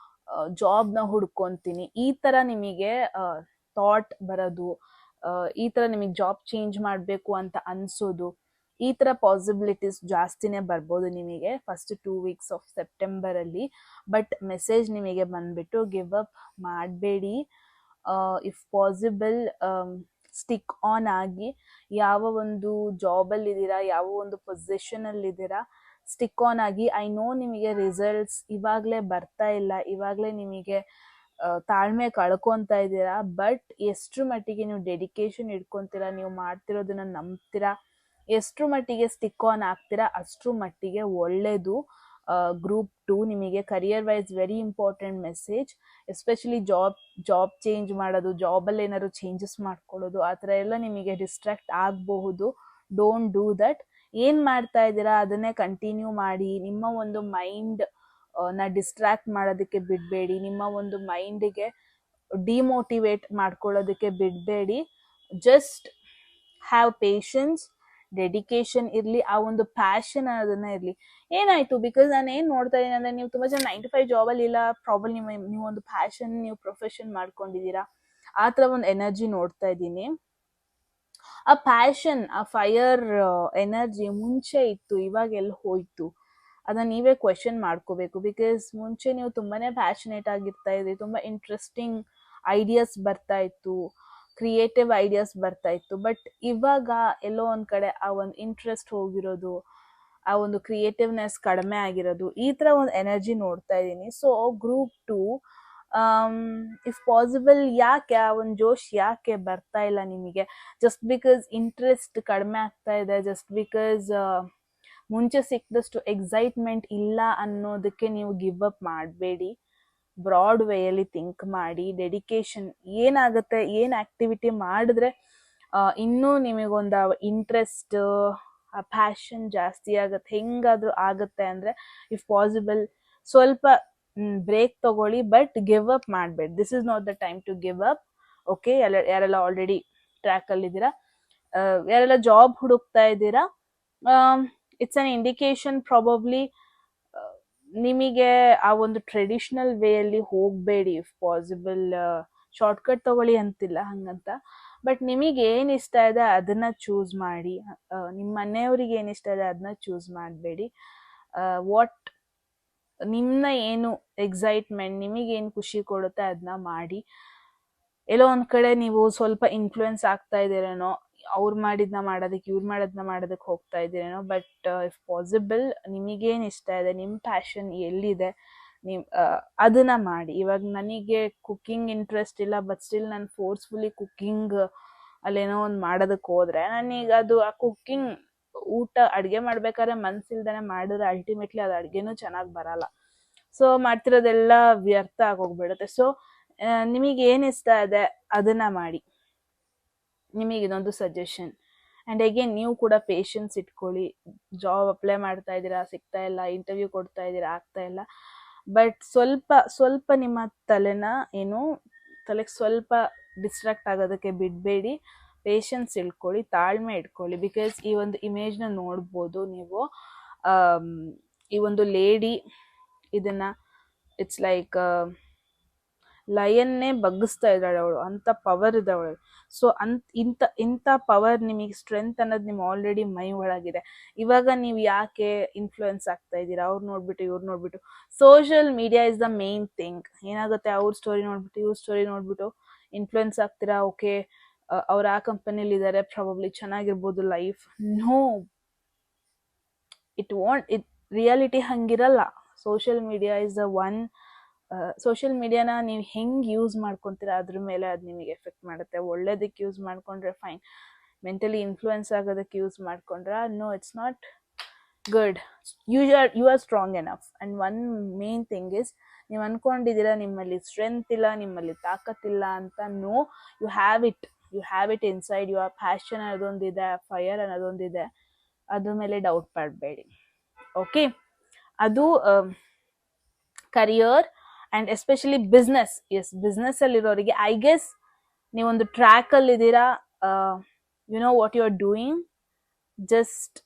ಜಾಬ್ನ ಹುಡ್ಕೊತೀನಿ, ಈ ಥರ ನಿಮಗೆ ಥಾಟ್ ಬರೋದು, ಈ ಥರ ನಿಮಗೆ ಜಾಬ್ ಚೇಂಜ್ ಮಾಡಬೇಕು ಅಂತ ಅನಿಸೋದು, ಈ ಥರ ಪಾಸಿಬಿಲಿಟೀಸ್ ಜಾಸ್ತಿನೇ ಬರ್ಬೋದು ನಿಮಗೆ ಫಸ್ಟ್ 2 weeks ಆಫ್ ಸೆಪ್ಟೆಂಬರಲ್ಲಿ. ಬಟ್ ಮೆಸೇಜ್ ನಿಮಗೆ ಬಂದ್ಬಿಟ್ಟು ಗಿವ್ ಅಪ್ ಮಾಡಬೇಡಿ. ಇಫ್ ಪಾಸಿಬಲ್ ಸ್ಟಿಕ್ ಆನ್ ಆಗಿ, ಯಾವ ಒಂದು ಜಾಬಲ್ಲಿದ್ದೀರಾ, ಯಾವ ಒಂದು ಪೊಸಿಷನಲ್ಲಿದ್ದೀರಾ, ಸ್ಟಿಕ್ ಆನ್ ಆಗಿ. ಐ ನೋ ನಿಮಗೆ ರಿಸಲ್ಟ್ಸ್ ಇವಾಗಲೇ ಬರ್ತಾ ಇಲ್ಲ, ಇವಾಗಲೇ ನಿಮಗೆ ತಾಳ್ಮೆ ಕಳ್ಕೊತಾ ಇದ್ದೀರಾ, ಬಟ್ ಎಷ್ಟರ ಮಟ್ಟಿಗೆ ನೀವು ಡೆಡಿಕೇಶನ್ ಇಟ್ಕೊತೀರಾ, ನೀವು ಮಾಡ್ತಿರೋದನ್ನ ನಂಬ್ತೀರಾ, ಎಷ್ಟರ ಮಟ್ಟಿಗೆ ಸ್ಟಿಕ್ ಆನ್ ಆಗ್ತೀರಾ ಅಷ್ಟರ ಮಟ್ಟಿಗೆ ಒಳ್ಳೆಯದು. ಗ್ರೂಪ್ 2 ನಿಮಗೆ career wise very important message, especially job change ಮಾಡೋದು, ಜಾಬಲ್ಲಿ ಏನಾದ್ರು ಚೇಂಜಸ್ ಮಾಡ್ಕೊಳ್ಳೋದು, ಆ ಥರ ಎಲ್ಲ ನಿಮಗೆ ಡಿಸ್ಟ್ರಾಕ್ಟ್ ಆಗಬಹುದು. Don't do that. ಏನು ಮಾಡ್ತಾ ಇದ್ದೀರಾ ಅದನ್ನೇ ಕಂಟಿನ್ಯೂ ಮಾಡಿ. ನಿಮ್ಮ ಒಂದು ಮೈಂಡ್ ನ ಡಿಸ್ಟ್ರಾಕ್ಟ್ ಮಾಡೋದಕ್ಕೆ ಬಿಡಬೇಡಿ, ನಿಮ್ಮ ಒಂದು ಮೈಂಡಿಗೆ ಡಿಮೋಟಿವೇಟ್ ಮಾಡ್ಕೊಳ್ಳೋದಕ್ಕೆ ಬಿಡಬೇಡಿ. ಜಸ್ಟ್ ಹ್ಯಾವ್ ಪೇಷನ್ಸ್, ಡೆಡಿಕೇಶನ್ ಇರಲಿ, ಆ ಒಂದು ಪ್ಯಾಷನ್ ಅನ್ನೋದನ್ನ ಇರಲಿ. ಏನಾಯ್ತು, ಬಿಕಾಸ್ ನಾನು ಏನು ನೋಡ್ತಾ ಇದ್ದೀನಿ ಅಂದರೆ, ನೀವು ತುಂಬ ಜನ 9 to 5 ಜಾಬಲ್ಲಿ ಇಲ್ಲ, ಪ್ರಾಬಲ್ ನೀವು ಒಂದು ಪ್ಯಾಷನ್, ನೀವು ಪ್ರೊಫೆಷನ್ ಮಾಡ್ಕೊಂಡಿದ್ದೀರಾ, ಆ ಥರ ಒಂದು ಎನರ್ಜಿ ನೋಡ್ತಾ ಇದ್ದೀನಿ. ಆ ಪ್ಯಾಷನ್, ಆ ಫೈರ್ ಎನರ್ಜಿ ಮುಂಚೆ ಇತ್ತು, ಇವಾಗ ಎಲ್ಲಿ ಹೋಯ್ತು ಅದನ್ನ ನೀವೇ ಕ್ವೆಶನ್ ಮಾಡ್ಕೋಬೇಕು. ಬಿಕಾಸ್ ಮುಂಚೆ ನೀವು ತುಂಬಾನೇ ಪ್ಯಾಷನೇಟ್ ಆಗಿರ್ತಾ ಇದ್ರಿ, ತುಂಬ ಇಂಟ್ರೆಸ್ಟಿಂಗ್ ಐಡಿಯಾಸ್ ಬರ್ತಾ ಇತ್ತು, ಕ್ರಿಯೇಟಿವ್ ಐಡಿಯಾಸ್ ಬರ್ತಾ ಇತ್ತು. ಬಟ್ ಇವಾಗ ಎಲ್ಲೋ ಒಂದು ಕಡೆ ಆ ಒಂದು ಇಂಟ್ರೆಸ್ಟ್ ಹೋಗಿರೋದು, ಆ ಒಂದು ಕ್ರಿಯೇಟಿವ್ನೆಸ್ ಕಡಿಮೆ ಆಗಿರೋದು, ಈ ಥರ ಒಂದು ಎನರ್ಜಿ ನೋಡ್ತಾ ಇದ್ದೀನಿ. ಸೊ ಗ್ರೂಪ್ 2 ಇಫ್ ಪಾಸಿಬಲ್, ಯಾಕೆ ಆ ಒಂದು ಜೋಶ್ ಯಾಕೆ ಬರ್ತಾ ಇಲ್ಲ ನಿಮಗೆ? ಜಸ್ಟ್ ಬಿಕಾಸ್ ಇಂಟ್ರೆಸ್ಟ್ ಕಡಿಮೆ ಆಗ್ತಾ ಇದೆ, ಜಸ್ಟ್ ಬಿಕಾಸ್ ಮುಂಚೆ ಸಿಕ್ಕದಷ್ಟು ಎಕ್ಸೈಟ್ಮೆಂಟ್ ಇಲ್ಲ ಅನ್ನೋದಕ್ಕೆ ನೀವು ಗಿವ್ ಅಪ್ ಮಾಡಬೇಡಿ. ಬ್ರಾಡ್ ವೇಯಲ್ಲಿ ಥಿಂಕ್ ಮಾಡಿ. ಡೆಡಿಕೇಶನ್ ಏನಾಗುತ್ತೆ, ಏನು ಆಕ್ಟಿವಿಟಿ ಮಾಡಿದ್ರೆ ಇನ್ನೂ ನಿಮಗೊಂದು ಇಂಟ್ರೆಸ್ಟ್, ಆ ಪ್ಯಾಷನ್ ಜಾಸ್ತಿ ಆಗುತ್ತೆ, ಹೆಂಗಾದ್ರೂ ಆಗುತ್ತೆ ಅಂದರೆ ಇಫ್ ಪಾಸಿಬಲ್ ಸ್ವಲ್ಪ ಬ್ರೇಕ್ ತಗೊಳ್ಳಿ, ಬಟ್ ಗಿವ್ ಅಪ್ ಮಾಡಬೇಡಿ. This is not the time to give up. Okay, ಯಾರೆಲ್ಲ ಆಲ್ರೆಡಿ ಟ್ರ್ಯಾಕಲ್ಲಿದ್ದೀರಾ, ಯಾರೆಲ್ಲ ಜಾಬ್ ಹುಡುಕ್ತಾ ಇದ್ದೀರಾ, ಇಟ್ಸ್ ಅನ್ ಇಂಡಿಕೇಶನ್ ಪ್ರಾಬಬ್ಲಿ ನಿಮಗೆ ಆ ಒಂದು ಟ್ರೆಡಿಷನಲ್ ವೇಯಲ್ಲಿ ಹೋಗಬೇಡಿ. ಇಫ್ ಪಾಸಿಬಲ್ ಶಾರ್ಟ್ಕಟ್ ತಗೊಳ್ಳಿ ಅಂತಿಲ್ಲ ಹಂಗಂತ, ಬಟ್ ನಿಮಗೆ ಏನು ಇಷ್ಟ ಇದೆ ಅದನ್ನ ಚೂಸ್ ಮಾಡಿ. ನಿಮ್ಮ ಮನೆಯವ್ರಿಗೆ ಏನು ಇಷ್ಟ ಇದೆ ಅದನ್ನ ಚೂಸ್ ಮಾಡಬೇಡಿ. ವಾಟ್ ನಿಮ್ಮನ್ನ ಏನು ಎಕ್ಸೈಟ್ಮೆಂಟ್, ನಿಮಗೇನು ಖುಷಿ ಕೊಡುತ್ತೆ ಅದನ್ನ ಮಾಡಿ. ಎಲ್ಲೋ ಒಂದು ಕಡೆ ನೀವು ಸ್ವಲ್ಪ ಇನ್ಫ್ಲೂಯೆನ್ಸ್ ಆಗ್ತಾ ಇದ್ದೀರೇನೋ, ಅವ್ರು ಮಾಡಿದ್ನ ಮಾಡೋದಕ್ಕೆ, ಇವ್ರು ಮಾಡೋದನ್ನ ಮಾಡೋದಕ್ಕೆ ಹೋಗ್ತಾ ಇದ್ದೀರೇನೋ. ಬಟ್ ಇಫ್ ಪಾಸಿಬಲ್ ನಿಮಗೇನು ಇಷ್ಟ ಇದೆ, ನಿಮ್ಮ ಪ್ಯಾಷನ್ ಎಲ್ಲಿದೆ, ನೀವು ಅದನ್ನ ಮಾಡಿ. ಇವಾಗ ನನಗೆ ಕುಕ್ಕಿಂಗ್ ಇಂಟ್ರೆಸ್ಟ್ ಇಲ್ಲ, ಬಟ್ ಸ್ಟಿಲ್ ನಾನು ಫೋರ್ಸ್ಫುಲಿ ಕುಕ್ಕಿಂಗ್ ಅಲ್ಲೇನೋ ಒಂದು ಮಾಡೋದಕ್ಕೆ ಹೋದ್ರೆ ನಾನೀಗ ಅದು ಆ ಕುಕ್ಕಿಂಗ್ ಊಟ ಅಡುಗೆ ಮಾಡ್ಬೇಕಾದ್ರೆ ಮನ್ಸಿಲ್ದೇನೆ ಮಾಡಿದ್ರೆ ಅಲ್ಟಿಮೇಟ್ಲಿ ಅದು ಅಡುಗೆನೂ ಚೆನ್ನಾಗಿ ಬರಲ್ಲ. ಸೊ ಮಾಡ್ತಿರೋದೆಲ್ಲ ವ್ಯರ್ಥ ಆಗೋಗ್ಬಿಡುತ್ತೆ. ಸೊ ನಿಮಗೆ ಏನು ಇಷ್ಟ ಇದೆ ಅದನ್ನ ಮಾಡಿ. ನಿಮಗೆ ಇದೊಂದು ಸಜೆಷನ್. ಆ್ಯಂಡ್ ಅಗೇನ್ ನೀವು ಕೂಡ ಪೇಷನ್ಸ್ ಇಟ್ಕೊಳ್ಳಿ. ಜಾಬ್ ಅಪ್ಲೈ ಮಾಡ್ತಾ ಇದ್ದೀರಾ, ಸಿಗ್ತಾ ಇಲ್ಲ, ಇಂಟರ್ವ್ಯೂ ಕೊಡ್ತಾ ಇದ್ದೀರಾ, ಆಗ್ತಾ ಇಲ್ಲ. ಬಟ್ ಸ್ವಲ್ಪ ನಿಮ್ಮ ತಲೆಗೆ ಸ್ವಲ್ಪ ಡಿಸ್ಟ್ರಾಕ್ಟ್ ಆಗೋದಕ್ಕೆ ಬಿಡಬೇಡಿ. ಪೇಷನ್ಸ್ ಇಟ್ಕೊಳ್ಳಿ, ತಾಳ್ಮೆ ಇಟ್ಕೊಳ್ಳಿ. ಬಿಕಾಸ್ ಈ ಒಂದು ಇಮೇಜ್ನ ನೋಡ್ಬೋದು ನೀವು. ಈ ಒಂದು ಲೇಡಿ ಇದನ್ನ ಇಟ್ಸ್ ಲೈಕ್ ಲಯನ್ನೇ ಬಗ್ಗಿಸ್ತಾ ಇದ್ದಾಳೆ ಅವಳು, ಅಂತ ಪವರ್ ಇದೆ ಅವಳು. ಸೊ ಇಂಥ ಪವರ್ ನಿಮಗೆ, ಸ್ಟ್ರೆಂತ್ ಅನ್ನೋದು ನಿಮ್ಗೆ ಆಲ್ರೆಡಿ ಮೈ ಒಳಗಿದೆ. ಇವಾಗ ನೀವು ಯಾಕೆ ಇನ್ಫ್ಲೂಯೆನ್ಸ್ ಆಗ್ತಾ ಇದ್ದೀರಾ? ಅವ್ರು ನೋಡ್ಬಿಟ್ಟು ಇವ್ರು ನೋಡ್ಬಿಟ್ಟು. Social media is the main thing. ಏನಾಗುತ್ತೆ, ಅವ್ರ ಸ್ಟೋರಿ ನೋಡ್ಬಿಟ್ಟು ಇವ್ರ ಸ್ಟೋರಿ ನೋಡ್ಬಿಟ್ಟು ಇನ್ಫ್ಲೂಯೆನ್ಸ್ ಆಗ್ತೀರಾ. ಓಕೆ, ಅವ್ರು ಆ ಕಂಪನಿಲಿ ಇದ್ದಾರೆ, ಪ್ರಾಬಬ್ಲಿ ಚೆನ್ನಾಗಿರ್ಬೋದು ಲೈಫ್. ನೋ, ಇಟ್ ರಿಯಾಲಿಟಿ ಹಂಗಿರಲ್ಲ. Social media is the one. Social ಮೀಡಿಯಾನ ನೀವು ಹೆಂಗೆ ಯೂಸ್ ಮಾಡ್ಕೊತೀರಾ ಅದ್ರ ಮೇಲೆ ಅದು ನಿಮಗೆ ಎಫೆಕ್ಟ್ ಮಾಡುತ್ತೆ. ಒಳ್ಳೇದಕ್ಕೆ ಯೂಸ್ ಮಾಡ್ಕೊಂಡ್ರೆ ಫೈನ್, ಮೆಂಟಲಿ ಇನ್ಫ್ಲೂಯೆನ್ಸ್ ಆಗೋದಕ್ಕೆ ಯೂಸ್ ಮಾಡ್ಕೊಂಡ್ರೆ no, it's not good. You are strong enough. And one main thing is, ನೀವು ಅಂದ್ಕೊಂಡಿದ್ದೀರಾ ನಿಮ್ಮಲ್ಲಿ ಸ್ಟ್ರೆಂತ್ ಇಲ್ಲ, ನಿಮ್ಮಲ್ಲಿ ತಾಕತ್ತಿಲ್ಲ ಅಂತ. No, you have it inside. You are passion ಅನ್ನೋದೊಂದಿದೆ, ಫೈರ್ ಅನ್ನೋದೊಂದಿದೆ. ಅದ್ರ ಮೇಲೆ ಡೌಟ್ ಪಡಬೇಡಿ. ಓಕೆ, ಅದು career and especially business. Business ಅಲ್ಲಿರೋರಿಗೆ ಐ ಗೆಸ್ ನೀವೊಂದು ಟ್ರ್ಯಾಕ್ ಅಲ್ಲಿ ಇದ್ದೀರಾ. You know what you are doing. Just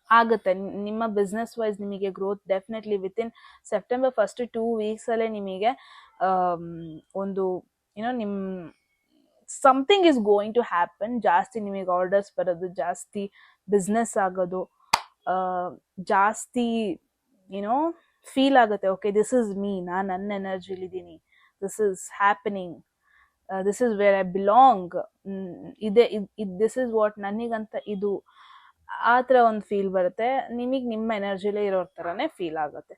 ಆಗುತ್ತೆ ನಿಮ್ಮ ಬಿಸ್ನೆಸ್ ವೈಸ್. ನಿಮಗೆ growth definitely within September first 2 weeks ಅಲ್ಲೇ ನಿಮಗೆ ಒಂದು ನಿಮ್ಮ something is going to happen. ಜಾಸ್ತಿ ನಿಮಗೆ ಆರ್ಡರ್ಸ್ ಬರೋದು, ಜಾಸ್ತಿ ಬಿಸ್ನೆಸ್ ಆಗೋದು, ಜಾಸ್ತಿ ಫೀಲ್ ಆಗುತ್ತೆ. ಓಕೆ, ದಿಸ್ ಇಸ್ ಮೀ, ನಾನು ನನ್ನ ಎನರ್ಜಿಲಿದ್ದೀನಿ, this is happening, this is where I belong, this is what, ನನಗಂತ ಇದು, ಆ ಥರ ಒಂದು ಫೀಲ್ ಬರುತ್ತೆ ನಿಮಗೆ. ನಿಮ್ಮ ಎನರ್ಜಿಲೇ ಇರೋ ಥರನೇ ಫೀಲ್ ಆಗುತ್ತೆ.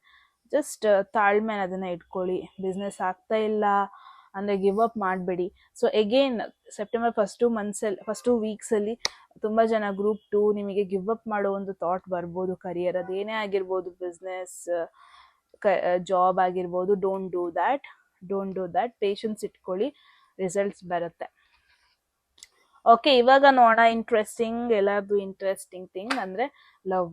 ಜಸ್ಟ್ ತಾಳ್ಮೆ ಅದನ್ನು ಇಟ್ಕೊಳ್ಳಿ. ಬಿಸ್ನೆಸ್ ಆಗ್ತಾ ಇಲ್ಲ ಅಂದರೆ ಗಿವ್ ಅಪ್ ಮಾಡಬೇಡಿ. So again September first 2 weeks ತುಂಬ ಜನ ಗ್ರೂಪ್ 2 ನಿಮಗೆ ಗಿವ್ ಅಪ್ ಮಾಡೋ ಒಂದು ಥಾಟ್ ಬರ್ಬೋದು. ಕರಿಯರ್ ಅದೇನೇ ಆಗಿರ್ಬೋದು, ಬಿಸ್ನೆಸ್, ಜಾಬ್ ಆಗಿರ್ಬೋದು. Don't do that. ಪೇಷನ್ಸ್ ಇಟ್ಕೊಳ್ಳಿ, ರಿಸಲ್ಟ್ಸ್ ಬರುತ್ತೆ. ಓಕೆ, ಇವಾಗ ನೋಡೋಣ ಎಲ್ಲಾರ್ದು ಇಂಟ್ರೆಸ್ಟಿಂಗ್ ಥಿಂಗ್ ಅಂದರೆ ಲವ್.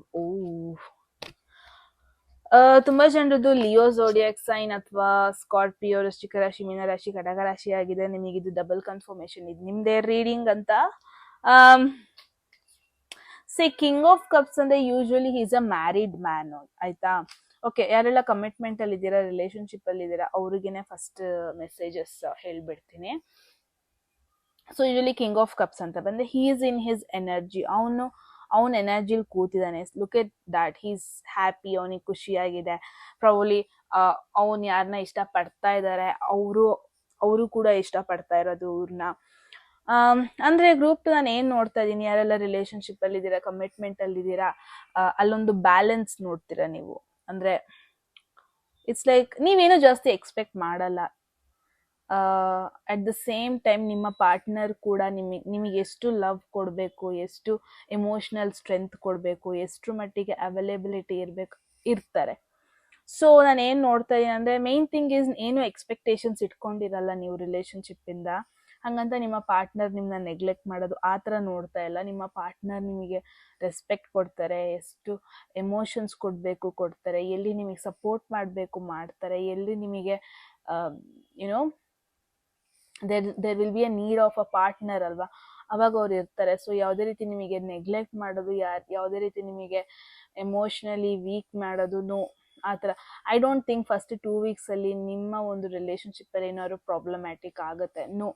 ತುಂಬಾ ಜನರದ್ದು ಲಿಯೋ ಝೋಡಿಯಾಕ್ ಸೈನ್ ಅಥವಾ ಸ್ಕಾರ್ಪಿಯೋ, ವೃಶ್ಚಿಕ ರಾಶಿ, ಮೀನ ರಾಶಿ, ಕಟಕ ರಾಶಿ ಆಗಿದೆ. ನಿಮಗಿದು ಡಬಲ್ ಕನ್ಫರ್ಮೇಶನ್. ಇದು ನಿಮ್ದೇ ರೀಡಿಂಗ್ ಅಂತ. ಕಿಂಗ್ ಆಫ್ ಕಪ್ಸ್ ಅಂದ್ರೆ usually is a married man, ಆಯ್ತಾ? ಓಕೆ, ಯಾರೆಲ್ಲ ಕಮಿಟ್ಮೆಂಟ್ ಅಲ್ಲಿ ಇದ್ದೀರಾ, ರಿಲೇಶನ್ಶಿಪ್ ಅಲ್ಲಿ ಇದ್ದೀರಾ, ಅವ್ರಿಗೇನೆ ಫಸ್ಟ್ ಮೆಸೇಜಸ್ ಹೇಳ್ಬಿಡ್ತೀನಿ. So usually king of cups ಅಂತ ಬಂದ್ರೆ he is in his energy. ಅವನ ಎನರ್ಜಿಲಿ ಕೂತಿದ್ದಾನೆ. Look at that, he is happy, ಅವನಿಗೆ ಖುಷಿಯಾಗಿದೆ. ಪ್ರಾಬಬ್ಲಿ ಅವನು ಯಾರನ್ನ ಇಷ್ಟಪಡ್ತಾ ಇದ್ದಾರೆ, ಅವರು ಕೂಡ ಇಷ್ಟಪಡ್ತಾ ಇರೋದು ಇವ್ರನ್ನ. ಅಂದ್ರೆ ಗ್ರೂಪ್ ನಾನು ಏನ್ ನೋಡ್ತಾ ಇದ್ದೀನಿ, ಯಾರೆಲ್ಲ ರಿಲೇಶನ್ಶಿಪ್ ಅಲ್ಲಿ ಇದ್ದೀರಾ, ಕಮಿಟ್ಮೆಂಟ್ ಅಲ್ಲಿ ಇದ್ದೀರಾ, ಅಲ್ಲೊಂದು ಬ್ಯಾಲೆನ್ಸ್ ನೋಡ್ತೀರಾ ನೀವು. ಅಂದ್ರೆ ಇಟ್ಸ್ ಲೈಕ್ ನೀವೇನೋ ಜಾಸ್ತಿ ಎಕ್ಸ್ಪೆಕ್ಟ್ ಮಾಡಲ್ಲ. ಅಟ್ ದ ಸೇಮ್ ಟೈಮ್ ನಿಮ್ಮ ಪಾರ್ಟ್ನರ್ ಕೂಡ ನಿಮಗೆ ಎಷ್ಟು ಲವ್ ಕೊಡಬೇಕು, ಎಷ್ಟು ಎಮೋಷನಲ್ ಸ್ಟ್ರೆಂತ್ ಕೊಡಬೇಕು, ಎಷ್ಟು ಮಟ್ಟಿಗೆ ಅವೈಲೇಬಿಲಿಟಿ ಇರ್ತಾರೆ. ಸೊ ನಾನು ಏನು ನೋಡ್ತಾ ಇದ್ದೀನಿ ಅಂದರೆ, ಮೇನ್ ಥಿಂಗ್ ಈಸ್ ಏನು ಎಕ್ಸ್ಪೆಕ್ಟೇಷನ್ಸ್ ಇಟ್ಕೊಂಡಿರಲ್ಲ ನೀವು ರಿಲೇಶನ್ಶಿಪ್ಪಿಂದ. ಹಾಗಂತ ನಿಮ್ಮ ಪಾರ್ಟ್ನರ್ ನಿಮ್ಮನ್ನ ನೆಗ್ಲೆಕ್ಟ್ ಮಾಡೋದು ಆ ಥರ ನೋಡ್ತಾ ಇಲ್ಲ. ನಿಮ್ಮ ಪಾರ್ಟ್ನರ್ ನಿಮಗೆ ರೆಸ್ಪೆಕ್ಟ್ ಕೊಡ್ತಾರೆ, ಎಷ್ಟು ಎಮೋಷನ್ಸ್ ಕೊಡ್ತಾರೆ, ಎಲ್ಲಿ ನಿಮಗೆ ಸಪೋರ್ಟ್ ಮಾಡಬೇಕು ಮಾಡ್ತಾರೆ, ಎಲ್ಲಿ ನಿಮಗೆ there will be a need of a partner ಅಲ್ವಾ, ಅವಾಗ ಅವ್ರು ಇರ್ತಾರೆ. ಸೊ ಯಾವುದೇ ರೀತಿ ನಿಮಗೆ ನೆಗ್ಲೆಕ್ಟ್ ಮಾಡೋದು, ಯಾವುದೇ ರೀತಿ ನಿಮಗೆ ಎಮೋಷ್ನಲಿ ವೀಕ್ ಮಾಡೋದು, ನೋ, ಆ ಥರ. I don't think first 2 weeks ನಿಮ್ಮ ಒಂದು ರಿಲೇಶನ್ಶಿಪ್ಪಲ್ಲಿ ಏನಾದ್ರು ಪ್ರಾಬ್ಲಮ್ಯಾಟಿಕ್ ಆಗುತ್ತೆ. No,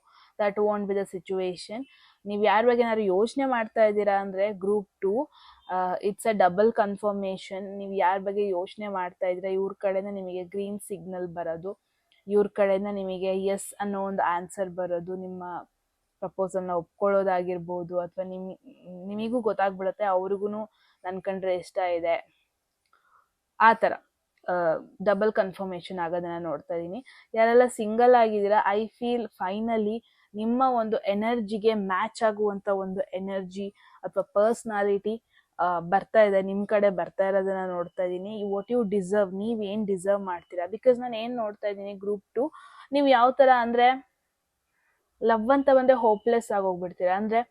that won't be the situation. ನೀವು ಯಾರ ಬಗ್ಗೆ ಏನಾದ್ರು ಯೋಚನೆ ಮಾಡ್ತಾ ಇದ್ದೀರಾ ಅಂದರೆ group 2 it's a double confirmation. ನೀವು ಯಾರ ಬಗ್ಗೆ ಯೋಚನೆ ಮಾಡ್ತಾ ಇದ್ದೀರಾ, ಇವ್ರ ಕಡೆಯಿಂದ ನಿಮಗೆ ಗ್ರೀನ್ ಸಿಗ್ನಲ್ ಬರೋದು, ಇವ್ರ ಕಡೆಯಿಂದ ನಿಮಗೆ ಎಸ್ ಅನ್ನೋ ಒಂದು ಆನ್ಸರ್ ಬರೋದು, ನಿಮ್ಮ ಪ್ರಪೋಸಲ್ನ ಒಪ್ಕೊಳ್ಳೋದಾಗಿರ್ಬೋದು, ಅಥವಾ ನಿಮಗೂ ಗೊತ್ತಾಗ್ಬಿಡುತ್ತೆ ಅವ್ರಿಗೂ ನನ್ನ ಕಂಡ್ರೆ ಇಷ್ಟ ಇದೆ, ಆ ಥರ ಡಬಲ್ ಕನ್ಫರ್ಮೇಷನ್ ಆಗೋದನ್ನ ನೋಡ್ತಾ ಇದ್ದೀನಿ. ಯಾರೆಲ್ಲ ಸಿಂಗಲ್ ಆಗಿದ್ದೀರಾ, ಐ ಫೀಲ್ ಫೈನಲಿ ನಿಮ್ಮ ಒಂದು ಎನರ್ಜಿಗೆ ಮ್ಯಾಚ್ ಆಗುವಂತ ಒಂದು ಎನರ್ಜಿ ಅಥವಾ ಪರ್ಸ್ನಾಲಿಟಿ ಬರ್ತಾ ಇದೆ, ನಿಮ್ ಕಡೆ ಬರ್ತಾ ಇರೋದನ್ನ ನೋಡ್ತಾ ಇದೀನಿ. ವಾಟ್ ಯು ಡಿಸರ್ವ್, ನೀವ್ ಏನ್ ಡಿಸರ್ವ್ ಮಾಡ್ತೀರಾ. ಬಿಕಾಸ್ ನಾನು ಏನ್ ನೋಡ್ತಾ ಇದ್ದೀನಿ ಗ್ರೂಪ್ 2, ನೀವು ಯಾವ ತರ ಅಂದ್ರೆ ಲವ್ ಅಂತ ಬಂದ್ರೆ ಹೋಪ್ಲೆಸ್ ಆಗಿ ಹೋಗ್ಬಿಡ್ತೀರಾ. ಅಂದ್ರೆ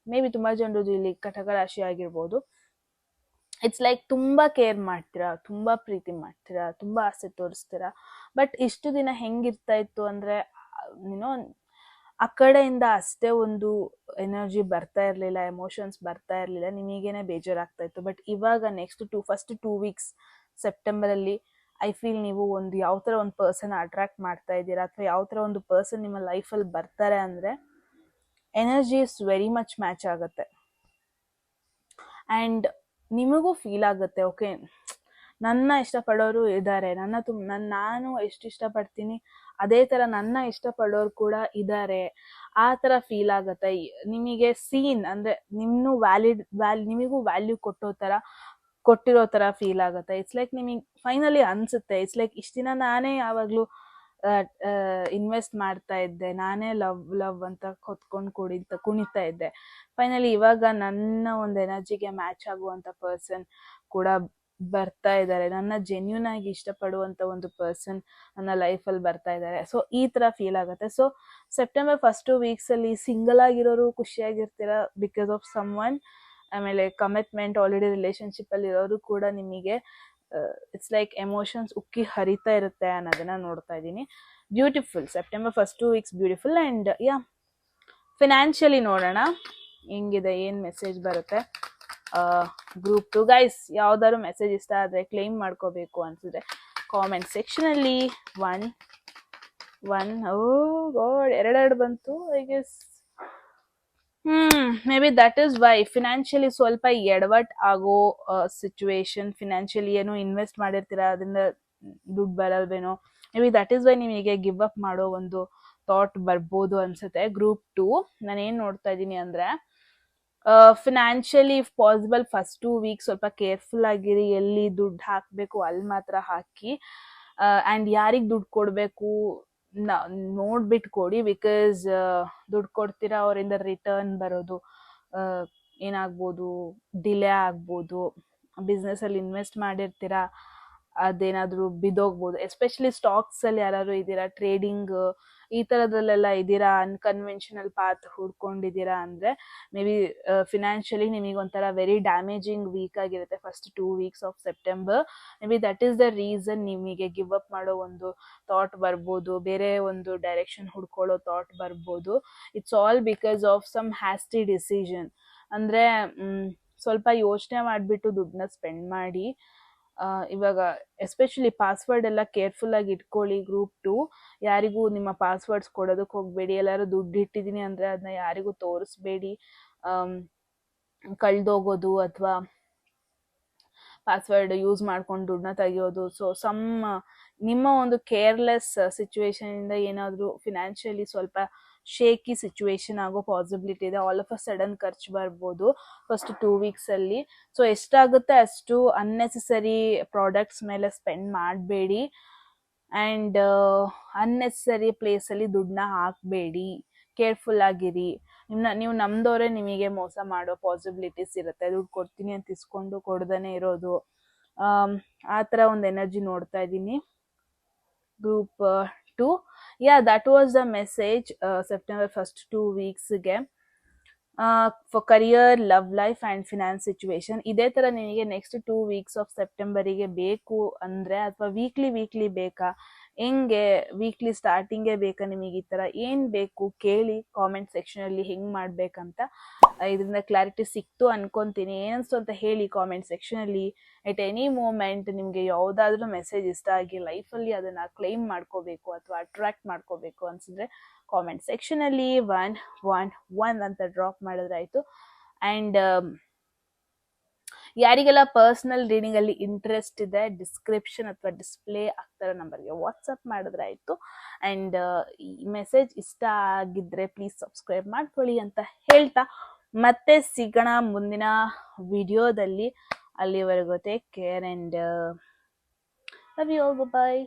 ಮೇ ಬಿ ತುಂಬಾ ಜನರು ಇಲ್ಲಿ ಕಟಕ ರಾಶಿ ಆಗಿರ್ಬೋದು. ಇಟ್ಸ್ ಲೈಕ್ ತುಂಬಾ ಕೇರ್ ಮಾಡ್ತೀರಾ, ತುಂಬಾ ಪ್ರೀತಿ ಮಾಡ್ತೀರಾ, ತುಂಬಾ ಆಸೆ ತೋರಿಸ್ತೀರಾ. ಬಟ್ ಇಷ್ಟು ದಿನ ಹೆಂಗಿರ್ತಾ ಇತ್ತು ಅಂದ್ರೆ ಏನೋ ಆ ಕಡೆಯಿಂದ ಅಷ್ಟೇ ಒಂದು ಎನರ್ಜಿ ಬರ್ತಾ ಇರ್ಲಿಲ್ಲ, ಎಮೋಷನ್ಸ್ ಬರ್ತಾ ಇರ್ಲಿಲ್ಲ, ನಿಮಗೇನೆ ಬೇಜಾರಾಗ್ತಾ ಇತ್ತು. ಬಟ್ ಇವಾಗ ಫಸ್ಟ್ 2 ವೀಕ್ಸ್ ಸೆಪ್ಟೆಂಬರ್ ಅಲ್ಲಿ ಐ ಫೀಲ್ ನೀವು ಒಂದು ಯಾವ ತರ ಒಂದು ಪರ್ಸನ್ ಅಟ್ರಾಕ್ಟ್ ಮಾಡ್ತಾ ಇದ್ದೀರಾ, ಅಥವಾ ಯಾವ ತರ ಒಂದು ಪರ್ಸನ್ ನಿಮ್ಮ ಲೈಫಲ್ಲಿ ಬರ್ತಾರೆ ಅಂದ್ರೆ energy is very much match ಆಗುತ್ತೆ. ಅಂಡ್ ನಿಮಗೂ ಫೀಲ್ ಆಗುತ್ತೆ, ಓಕೆ ನನ್ನ ಇಷ್ಟಪಡೋರು ಇದ್ದಾರೆ, ನಾನು ಎಷ್ಟು ಇಷ್ಟಪಡ್ತೀನಿ ಅದೇ ತರ ನನ್ನ ಇಷ್ಟಪಡೋರು ಕೂಡ ಇದ್ದಾರೆ, ಆ ತರ ಫೀಲ್ ಆಗತ್ತೆ ನಿಮಗೆ. ಸೀನ್ ಅಂದ್ರೆ ನಿಮಗೂ ವ್ಯಾಲ್ಯೂ ಕೊಟ್ಟಿರೋ ತರ ಫೀಲ್ ಆಗುತ್ತೆ. ಇಟ್ಸ್ ಲೈಕ್ ನಿಮಗೆ ಫೈನಲಿ ಅನ್ಸುತ್ತೆ, ಇಟ್ಸ್ ಲೈಕ್ ಇಷ್ಟ ದಿನ ನಾನೇ ಯಾವಾಗ್ಲೂ ಇನ್ವೆಸ್ಟ್ ಮಾಡ್ತಾ ಇದ್ದೆ, ನಾನೇ ಲವ್ ಅಂತ ಹೊತ್ಕೊಂಡು ಕುಣಿತಾ ಇದ್ದೆ. ಫೈನಲಿ ಇವಾಗ ನನ್ನ ಒಂದು ಎನರ್ಜಿಗೆ ಮ್ಯಾಚ್ ಆಗುವಂತ ಪರ್ಸನ್ ಕೂಡ ಬರ್ತಾ ಇದ್ದಾರೆ, ನನ್ನ ಜೆನ್ಯೂನ್ ಆಗಿ ಇಷ್ಟಪಡುವಂತ ಒಂದು ಪರ್ಸನ್ ನನ್ನ ಲೈಫಲ್ಲಿ ಬರ್ತಾ ಇದ್ದಾರೆ. ಸೊ ಈ ತರ ಫೀಲ್ ಆಗುತ್ತೆ. ಸೊ ಸೆಪ್ಟೆಂಬರ್ ಫಸ್ಟ್ 2 ವೀಕ್ಸ್ ಅಲ್ಲಿ ಸಿಂಗಲ್ ಆಗಿರೋರು ಖುಷಿಯಾಗಿರ್ತೀರಾ ಬಿಕಾಸ್ ಆಫ್ ಸಮ್ ಒನ್. ಆಮೇಲೆ ಕಮಿಟ್ಮೆಂಟ್ ಆಲ್ರೆಡಿ ರಿಲೇಶನ್ಶಿಪ್ ಅಲ್ಲಿ ಇರೋರು ಕೂಡ ನಿಮಗೆ ಇಟ್ಸ್ ಲೈಕ್ ಎಮೋಷನ್ಸ್ ಉಕ್ಕಿ ಹರಿತಾ ಇರುತ್ತೆ ಅನ್ನೋದನ್ನ ನೋಡ್ತಾ ಇದ್ದೀನಿ. Beautiful. September first 2 weeks beautiful. And yeah, financially ನೋಡೋಣ ಹೆಂಗಿದೆ, ಏನ್ ಮೆಸೇಜ್ ಬರುತ್ತೆ. ಗ್ರೂಪ್ 2 ಗೈಸ್, ಯಾವ್ದಾದ್ರು ಮೆಸೇಜ್ ಇಷ್ಟ ಆದ್ರೆ ಕ್ಲೈಮ್ ಮಾಡ್ಕೋಬೇಕು ಅನ್ಸಿದ್ರೆ ಕಾಮೆಂಟ್ ಸೆಕ್ಷನ್ ಅಲ್ಲಿ 1 ಓ ಗಾಡ್ 2 ಬಂತು. I guess maybe that is why financially ಸ್ವಲ್ಪ ಎಡವಟ್ ಆಗೋ ಸಿಚುವೇಶನ್. ಫಿನಾನ್ಷಿಯಲಿ ಏನೋ ಇನ್ವೆಸ್ಟ್ ಮಾಡಿರ್ತೀರಾ, ಅದರಿಂದ ದುಡ್ಡು ಬರಲ್ವೇನೋ. Maybe that is why ನಿಮಗೆ ಗಿವ್ ಅಪ್ ಮಾಡೋ ಒಂದು ಥಾಟ್ ಬರ್ಬೋದು ಅನ್ಸುತ್ತೆ. ಗ್ರೂಪ್ 2 ನಾನು ಏನ್ ನೋಡ್ತಾ ಇದ್ದೀನಿ ಅಂದ್ರೆ financially if possible first 2 weeks ಸ್ವಲ್ಪ ಕೇರ್ಫುಲ್ ಆಗಿರಿ. ಎಲ್ಲಿ ದುಡ್ಡು ಹಾಕ್ಬೇಕು ಅಲ್ಲಿ ಮಾತ್ರ ಹಾಕಿ. ಅಂಡ್ ಯಾರಿಗ್ ದುಡ್ಡು ಕೊಡ್ಬೇಕು ನೋಡ್ಬಿಟ್ಟು ಕೊಡಿ. ಬಿಕಾಸ್ ದುಡ್ಡು ಕೊಡ್ತೀರಾ, ಅವರಿಂದ ರಿಟರ್ನ್ ಬರೋದು ಏನಾಗ್ಬೋದು, ಡಿಲೇ ಆಗ್ಬೋದು. ಬಿಸ್ನೆಸ್ ಅಲ್ಲಿ ಇನ್ವೆಸ್ಟ್ ಮಾಡಿರ್ತೀರಾ, ಅದೇನಾದ್ರೂ ಬಿದೋಗ್ಬೋದು. ಎಸ್ಪೆಷಲಿ ಸ್ಟಾಕ್ಸ್ ಅಲ್ಲಿ ಯಾರು ಇದ್ದೀರಾ, ಟ್ರೇಡಿಂಗ್ ಈ ತರದಲ್ಲೆಲ್ಲ ಇದ್ದೀರಾ, ಅನ್ಕನ್ವೆನ್ಷನಲ್ ಪಾತ್ ಹುಡ್ಕೊಂಡಿದ್ದೀರಾ ಅಂದ್ರೆ ಮೇ ಬಿ ಫಿನಾನ್ಷಿಯಲಿ ನಿಮಗೆ ಒಂಥರ ವೆರಿ ಡ್ಯಾಮೇಜಿಂಗ್ ವೀಕ್ ಆಗಿರುತ್ತೆ first 2 weeks of September. Maybe that is the reason ನಿಮಗೆ ಗಿವ್ ಅಪ್ ಮಾಡೋ ಒಂದು ಥಾಟ್ ಬರ್ಬೋದು, ಬೇರೆ ಒಂದು ಡೈರೆಕ್ಷನ್ ಹುಡ್ಕೊಳ್ಳೋ ಥಾಟ್ ಬರ್ಬೋದು. It's all because of some hasty decision. ಅಂದ್ರೆ ಸ್ವಲ್ಪ ಯೋಚನೆ ಮಾಡಿಬಿಟ್ಟು ದುಡ್ಡನ್ನ ಸ್ಪೆಂಡ್ ಮಾಡಿ. ಇವಾಗ ಎಸ್ಪೆಷಲಿ ಪಾಸ್ವರ್ಡ್ ಎಲ್ಲ ಕೇರ್ಫುಲ್ ಆಗಿ ಇಟ್ಕೊಳ್ಳಿ. ಗ್ರೂಪ್ 2 ಯಾರಿಗೂ ನಿಮ್ಮ ಪಾಸ್ವರ್ಡ್ಸ್ ಕೊಡೋದಕ್ಕೆ ಹೋಗ್ಬೇಡಿ. ಎಲ್ಲರೂ ದುಡ್ಡು ಇಟ್ಟಿದ್ದೀನಿ ಅಂದ್ರೆ ಅದನ್ನ ಯಾರಿಗೂ ತೋರಿಸ್ಬೇಡಿ. ಕಳ್ದೋಗೋದು ಅಥವಾ ಪಾಸ್ವರ್ಡ್ ಯೂಸ್ ಮಾಡ್ಕೊಂಡು ದುಡ್ಡನ್ನ ತೆಗಿಯೋದು. ಸೊ ನಿಮ್ಮ ಒಂದು ಕೇರ್ಲೆಸ್ ಸಿಚುವೇಶನ್ ಇಂದ ಏನಾದ್ರು ಫಿನಾನ್ಷಿಯಲಿ ಸ್ವಲ್ಪ ಶೇಕಿ ಸಿಚುವೇಶನ್ ಆಗೋ ಪಾಸಿಬಿಲಿಟಿ ಇದೆ. ಆಲ್ ಆಫ್ ಅ ಸಡನ್ ಖರ್ಚು ಬರ್ಬೋದು ಫಸ್ಟ್ 2 ವೀಕ್ಸ್ ಅಲ್ಲಿ. ಸೊ ಎಷ್ಟಾಗುತ್ತೆ ಅಷ್ಟು ಅನ್ನೆಸೆಸರಿ ಪ್ರಾಡಕ್ಟ್ಸ್ ಮೇಲೆ ಸ್ಪೆಂಡ್ ಮಾಡಬೇಡಿ. ಅಂಡ್ ಅನ್ನೆಸೆಸರಿ ಪ್ಲೇಸ್ ಅಲ್ಲಿ ದುಡ್ಡನ್ನ ಹಾಕಬೇಡಿ. ಕೇರ್ಫುಲ್ ಆಗಿರಿ. ನೀವು ನಮ್ದವ್ರೆ ನಿಮಗೆ ಮೋಸ ಮಾಡೋ ಪಾಸಿಬಿಲಿಟೀಸ್ ಇರುತ್ತೆ. ದುಡ್ಡು ಕೊಡ್ತೀನಿ ಅಂತ ಇಸ್ಕೊಂಡು ಕೊಡ್ದೇನೆ ಇರೋದು, ಆ ಥರ ಒಂದು ಎನರ್ಜಿ ನೋಡ್ತಾ ಇದ್ದೀನಿ group 2. Yeah, that was the message September first 2 ವೀಕ್ಸ್ಗೆ for career, love life and finance situation. ಇದೇ ಥರ ನಿಮಗೆ ನೆಕ್ಸ್ಟ್ 2 ವೀಕ್ಸ್ ಆಫ್ ಸೆಪ್ಟೆಂಬರಿಗೆ ಬೇಕು ಅಂದರೆ, ಅಥವಾ ವೀಕ್ಲಿ ಬೇಕಾ, ಹೆಂಗೆ ವೀಕ್ಲಿ ಸ್ಟಾರ್ಟಿಂಗೇ ಬೇಕಾ, ನಿಮಗೆ ಈ ಥರ ಏನು ಬೇಕು ಕೇಳಿ ಕಾಮೆಂಟ್ ಸೆಕ್ಷನಲ್ಲಿ ಹೆಂಗೆ ಮಾಡ್ಬೇಕಂತ. ಇದರಿಂದ ಕ್ಲಾರಿಟಿ ಸಿಕ್ತು ಅನ್ಕೊಂತೀನಿ. ಏನಿಸ್ತು ಅಂತ ಹೇಳಿ ಕಾಮೆಂಟ್ ಸೆಕ್ಷನಲ್ಲಿ. ಎಟ್ ಎನಿ ಮೂಮೆಂಟ್ ನಿಮಗೆ ಯಾವುದಾದ್ರೂ ಮೆಸೇಜ್ ಇಷ್ಟ ಆಗಿ ಲೈಫಲ್ಲಿ ಅದನ್ನು ಕ್ಲೈಮ್ ಮಾಡ್ಕೋಬೇಕು ಅಥವಾ ಅಟ್ರಾಕ್ಟ್ ಮಾಡ್ಕೋಬೇಕು ಅನ್ಸಿದ್ರೆ ಕಾಮೆಂಟ್ ಸೆಕ್ಷನಲ್ಲಿ 1 ಅಂತ ಡ್ರಾಪ್ ಮಾಡಿದ್ರೆ ಆಯಿತು. ಆ್ಯಂಡ್ ಯಾರಿಗೆಲ್ಲ ಪರ್ಸನಲ್ ರೀಡಿಂಗ್ ಅಲ್ಲಿ ಇಂಟ್ರೆಸ್ಟ್ ಇದೆ, ಡಿಸ್ಕ್ರಿಪ್ಷನ್ ಅಥವಾ ಡಿಸ್ಪ್ಲೇ ಆಗ್ತಾರೋ ನಂಬರ್ಗೆ ವಾಟ್ಸಪ್ ಮಾಡಿದ್ರೆ ಆಯಿತು. ಆ್ಯಂಡ್ ಈ ಮೆಸೇಜ್ ಇಷ್ಟ ಆಗಿದ್ರೆ ಪ್ಲೀಸ್ ಸಬ್ಸ್ಕ್ರೈಬ್ ಮಾಡ್ಕೊಳ್ಳಿ ಅಂತ ಹೇಳ್ತಾ ಮತ್ತೆ ಸಿಗೋಣ ಮುಂದಿನ ವಿಡಿಯೋದಲ್ಲಿ. ಅಲ್ಲಿವರೆಗೂ take care and love you all. Bye.